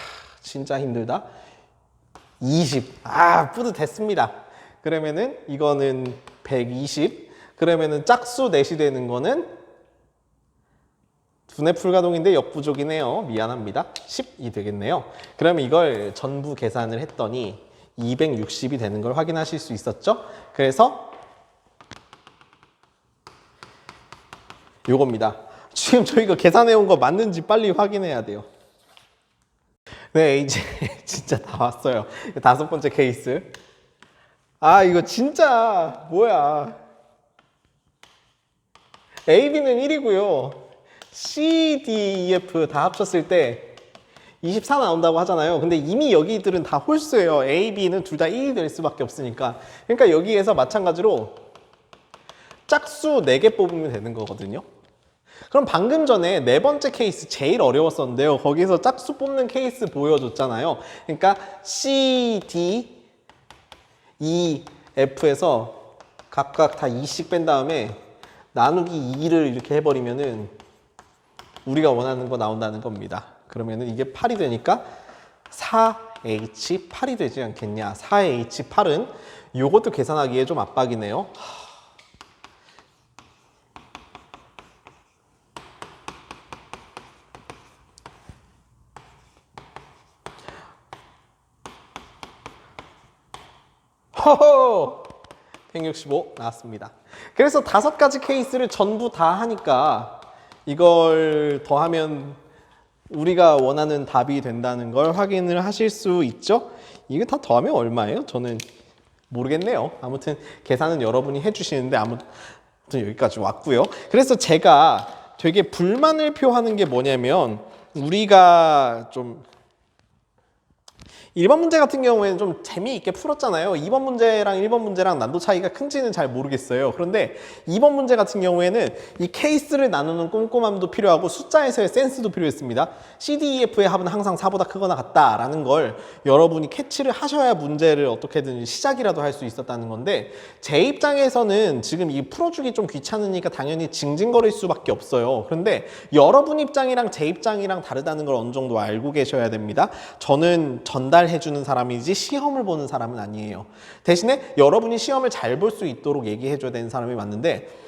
진짜 힘들다. 20. 뿌듯했습니다. 그러면은 이거는 120. 그러면은 짝수 넷이 되는 거는 두뇌 불가동인데 역부족이네요. 미안합니다. 10이 되겠네요. 그러면 이걸 전부 계산을 했더니 260이 되는 걸 확인하실 수 있었죠? 그래서 요겁니다. 지금 저희가 계산해 온 거 맞는지 빨리 확인해야 돼요. 네, 이제 진짜 다 왔어요. 5번째 케이스. 이거 진짜 뭐야. A, B는 1이고요. C, D, E, F 다 합쳤을 때 24 나온다고 하잖아요. 근데 이미 여기들은 다 홀수예요. A, B는 둘 다 1이 될 수밖에 없으니까. 그러니까 여기에서 마찬가지로 짝수 4개 뽑으면 되는 거거든요. 그럼 방금 전에 4번째 케이스 제일 어려웠었는데요. 거기서 짝수 뽑는 케이스 보여줬잖아요. 그러니까 C, D, E, F에서 각각 다 2씩 뺀 다음에 나누기 2를 이렇게 해버리면은 우리가 원하는 거 나온다는 겁니다. 그러면은 이게 8이 되니까 4H8이 되지 않겠냐. 4H8은 요것도 계산하기에 좀 압박이네요. 허허! 165 나왔습니다. 그래서 5가지 케이스를 전부 다 하니까 이걸 더하면 우리가 원하는 답이 된다는 걸 확인을 하실 수 있죠? 이게 다 더하면 얼마예요? 저는 모르겠네요. 아무튼 계산은 여러분이 해주시는데 아무튼 여기까지 왔고요. 그래서 제가 되게 불만을 표하는 게 뭐냐면 우리가 좀 1번 문제 같은 경우에는 좀 재미있게 풀었잖아요. 2번 문제랑 1번 문제랑 난도 차이가 큰지는 잘 모르겠어요. 그런데 2번 문제 같은 경우에는 이 케이스를 나누는 꼼꼼함도 필요하고 숫자에서의 센스도 필요했습니다. CDEF의 합은 항상 4보다 크거나 같다라는 걸 여러분이 캐치를 하셔야 문제를 어떻게든 시작이라도 할 수 있었다는 건데, 제 입장에서는 지금 이 풀어주기 좀 귀찮으니까 당연히 징징거릴 수밖에 없어요. 그런데 여러분 입장이랑 제 입장이랑 다르다는 걸 어느 정도 알고 계셔야 됩니다. 저는 전달해주는 사람이지 시험을 보는 사람은 아니에요. 대신에 여러분이 시험을 잘 볼 수 있도록 얘기해줘야 되는 사람이 맞는데,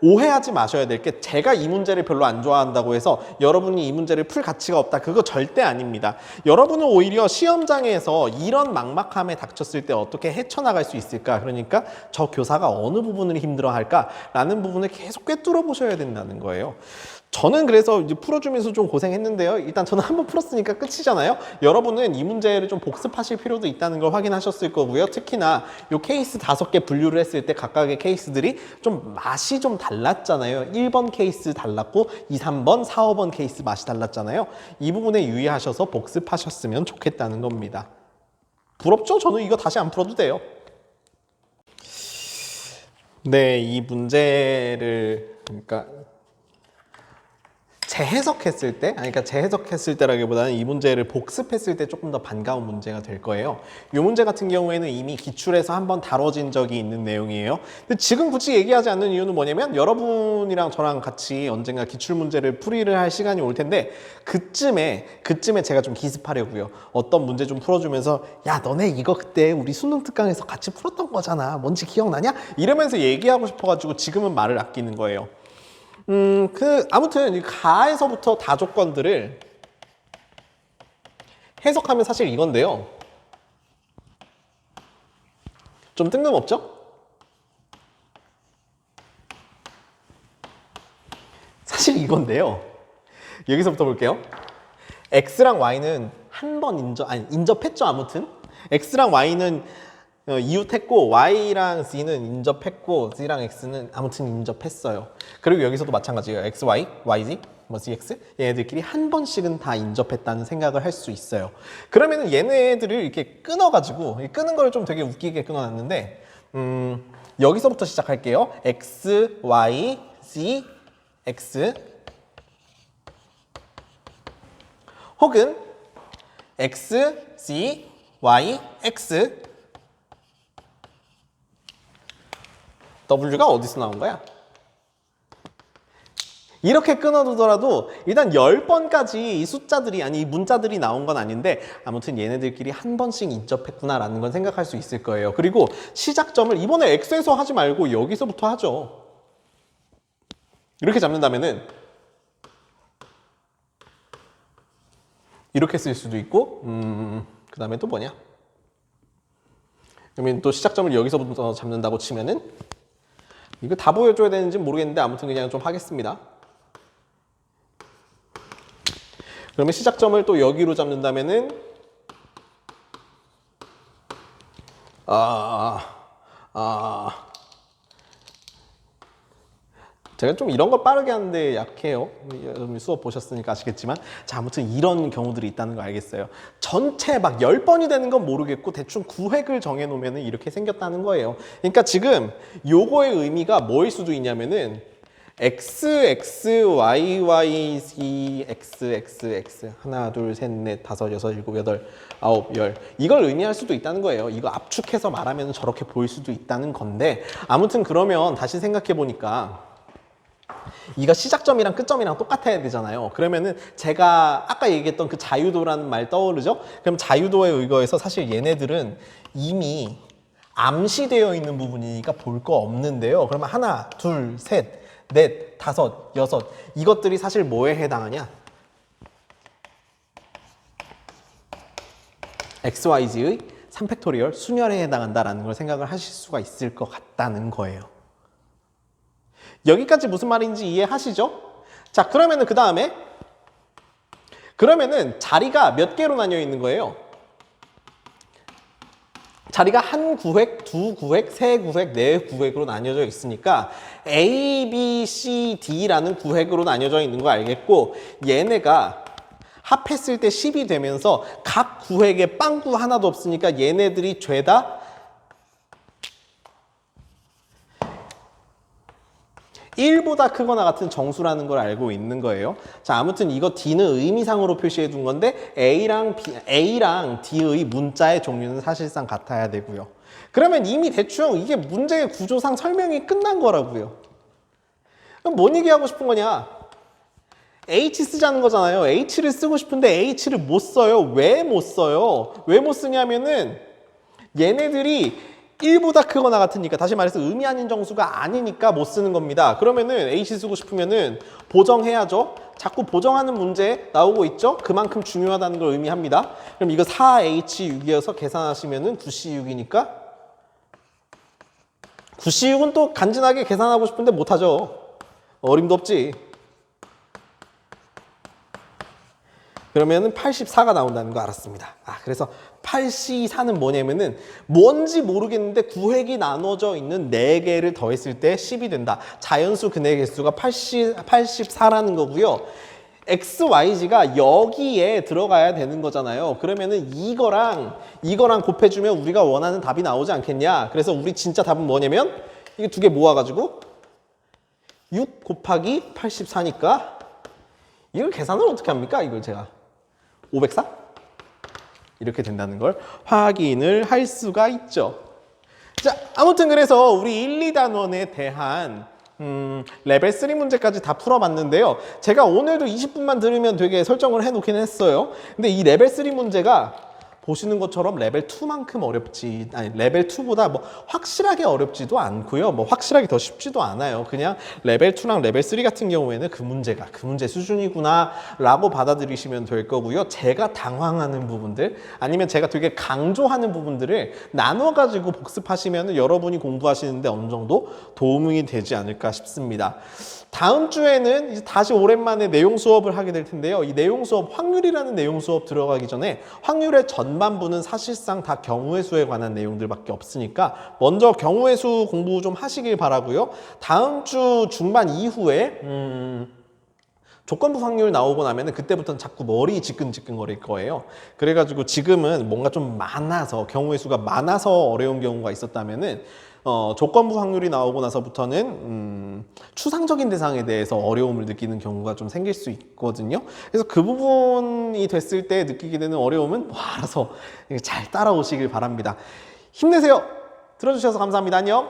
오해하지 마셔야 될 게, 제가 이 문제를 별로 안 좋아한다고 해서 여러분이 이 문제를 풀 가치가 없다, 그거 절대 아닙니다. 여러분은 오히려 시험장에서 이런 막막함에 닥쳤을 때 어떻게 헤쳐나갈 수 있을까, 그러니까 저 교사가 어느 부분을 힘들어할까 라는 부분을 계속 꿰뚫어 보셔야 된다는 거예요. 저는 그래서 이제 풀어주면서 좀 고생했는데요. 일단 저는 한번 풀었으니까 끝이잖아요. 여러분은 이 문제를 좀 복습하실 필요도 있다는 걸 확인하셨을 거고요. 특히나 이 케이스 5개 분류를 했을 때 각각의 케이스들이 좀 맛이 좀 달랐잖아요. 1번 케이스 달랐고 2, 3번, 4, 5번 케이스 맛이 달랐잖아요. 이 부분에 유의하셔서 복습하셨으면 좋겠다는 겁니다. 부럽죠? 저는 이거 다시 안 풀어도 돼요. 네, 이 문제를 그러니까 재해석했을 때, 그러니까 재해석했을 때라기보다는 이 문제를 복습했을 때 조금 더 반가운 문제가 될 거예요. 이 문제 같은 경우에는 이미 기출에서 한번 다뤄진 적이 있는 내용이에요. 근데 지금 굳이 얘기하지 않는 이유는 뭐냐면, 여러분이랑 저랑 같이 언젠가 기출 문제를 풀이를 할 시간이 올 텐데, 그쯤에 제가 좀 기습하려고요. 어떤 문제 좀 풀어주면서, 야, 너네 이거 그때 우리 수능 특강에서 같이 풀었던 거잖아, 뭔지 기억나냐? 이러면서 얘기하고 싶어가지고 지금은 말을 아끼는 거예요. 아무튼 가에서부터 다 조건들을 해석하면 사실 이건데요. 좀 뜬금없죠? 사실 이건데요. 여기서부터 볼게요. X랑 Y는 한 번 인접했죠, 아무튼. X랑 Y는 이웃했고, Y랑 Z는 인접했고, Z랑 X는 아무튼 인접했어요. 그리고 여기서도 마찬가지예요. X, Y, YZ, ZX 얘네들끼리 한 번씩은 다 인접했다는 생각을 할 수 있어요. 그러면은 얘네들을 이렇게 끊어가지고, 끄는 걸 좀 되게 웃기게 끊어놨는데, 여기서부터 시작할게요. X, Y, Z, X 혹은 X, Z, Y, X W가 어디서 나온 거야? 이렇게 끊어두더라도 일단 10번까지 이 숫자들이, 아니 이 문자들이 나온 건 아닌데, 아무튼 얘네들끼리 한 번씩 인접했구나라는 건 생각할 수 있을 거예요. 그리고 시작점을 이번에 X에서 하지 말고 여기서부터 하죠. 이렇게 잡는다면은 이렇게 쓸 수도 있고, 그 다음에 또 뭐냐? 그러면 또 시작점을 여기서부터 잡는다고 치면은, 이거 다 보여줘야 되는지 모르겠는데 아무튼 그냥 좀 하겠습니다. 그러면 시작점을 또 여기로 잡는다면은 제가 좀 이런 걸 빠르게 하는데 약해요. 여러분 수업 보셨으니까 아시겠지만, 자, 아무튼 이런 경우들이 있다는 거 알겠어요. 전체 막 10번이 되는 건 모르겠고 대충 구획을 정해 놓으면 이렇게 생겼다는 거예요. 그러니까 지금 요거의 의미가 뭐일 수도 있냐면은 X, X, Y, Y, Z, X, X, X 하나, 둘, 셋, 넷, 다섯, 여섯, 일곱, 여덟, 아홉, 열, 이걸 의미할 수도 있다는 거예요. 이거 압축해서 말하면 저렇게 보일 수도 있다는 건데, 아무튼 그러면 다시 생각해 보니까 이거 시작점이랑 끝점이랑 똑같아야 되잖아요. 그러면은 제가 아까 얘기했던 그 자유도라는 말 떠오르죠? 그럼 자유도에 의거해서 사실 얘네들은 이미 암시되어 있는 부분이니까 볼 거 없는데요. 그러면 하나, 둘, 셋, 넷, 다섯, 여섯, 이것들이 사실 뭐에 해당하냐? XYZ의 3팩토리얼 순열에 해당한다라는 걸 생각을 하실 수가 있을 것 같다는 거예요. 여기까지 무슨 말인지 이해하시죠? 자, 그러면은 그 다음에 그러면은 자리가 몇 개로 나뉘어 있는 거예요? 자리가 한 구획, 두 구획, 세 구획, 네 구획으로 나뉘어져 있으니까 A, B, C, D라는 구획으로 나뉘어져 있는 거 알겠고, 얘네가 합했을 때 10이 되면서 각 구획에 빵구 하나도 없으니까 얘네들이 죄다 1보다 크거나 같은 정수라는 걸 알고 있는 거예요. 자, 아무튼 이거 D는 의미상으로 표시해 둔 건데 A랑 D의 문자의 종류는 사실상 같아야 되고요. 그러면 이미 대충 이게 문제의 구조상 설명이 끝난 거라고요. 그럼 뭔 얘기하고 싶은 거냐? H 쓰자는 거잖아요. H를 쓰고 싶은데 H를 못 써요. 왜 못 써요? 왜 못 쓰냐면은 얘네들이 1보다 크거나 같으니까, 다시 말해서 의미 아닌 정수가 아니니까 못 쓰는 겁니다. 그러면은 H 쓰고 싶으면은 보정해야죠. 자꾸 보정하는 문제 나오고 있죠? 그만큼 중요하다는 걸 의미합니다. 그럼 이거 4H6이어서 계산하시면은 9C6이니까 9C6은 또 간지나게 계산하고 싶은데 못하죠. 어림도 없지. 그러면은 84가 나온다는 거 알았습니다. 그래서 8C4는 뭐냐면은 뭔지 모르겠는데 구획이 나눠져 있는 4개를 더했을 때 10이 된다. 자연수 근의 개수가 84라는 거고요. XYZ가 여기에 들어가야 되는 거잖아요. 그러면은 이거랑 곱해주면 우리가 원하는 답이 나오지 않겠냐. 그래서 우리 진짜 답은 뭐냐면 이게 두 개 모아가지고 6 곱하기 84니까 이걸 계산을 어떻게 합니까? 이걸 제가 504? 이렇게 된다는 걸 확인을 할 수가 있죠. 자, 아무튼 그래서 우리 1, 2단원에 대한 레벨 3 문제까지 다 풀어봤는데요. 제가 오늘도 20분만 들으면 되게 설정을 해놓긴 했어요. 근데 이 레벨 3 문제가 보시는 것처럼 레벨 2만큼 어렵지, 아니 레벨 2보다 뭐 확실하게 어렵지도 않고요. 뭐 확실하게 더 쉽지도 않아요. 그냥 레벨 2랑 레벨 3 같은 경우에는 그 문제 수준이구나 라고 받아들이시면 될 거고요. 제가 당황하는 부분들 아니면 제가 되게 강조하는 부분들을 나눠가지고 복습하시면 여러분이 공부하시는데 어느 정도 도움이 되지 않을까 싶습니다. 다음 주에는 이제 다시 오랜만에 내용 수업을 하게 될 텐데요. 이 내용 수업, 확률이라는 내용 수업 들어가기 전에 확률의 전반부는 사실상 다 경우의 수에 관한 내용들밖에 없으니까 먼저 경우의 수 공부 좀 하시길 바라고요. 다음 주 중반 이후에 조건부 확률 나오고 나면은 그때부터는 자꾸 머리 지끈지끈 거릴 거예요. 그래가지고 지금은 뭔가 좀 많아서, 경우의 수가 많아서 어려운 경우가 있었다면은 조건부 확률이 나오고 나서부터는 추상적인 대상에 대해서 어려움을 느끼는 경우가 좀 생길 수 있거든요. 그래서 그 부분이 됐을 때 느끼게 되는 어려움은 뭐 알아서 잘 따라오시길 바랍니다. 힘내세요. 들어주셔서 감사합니다. 안녕.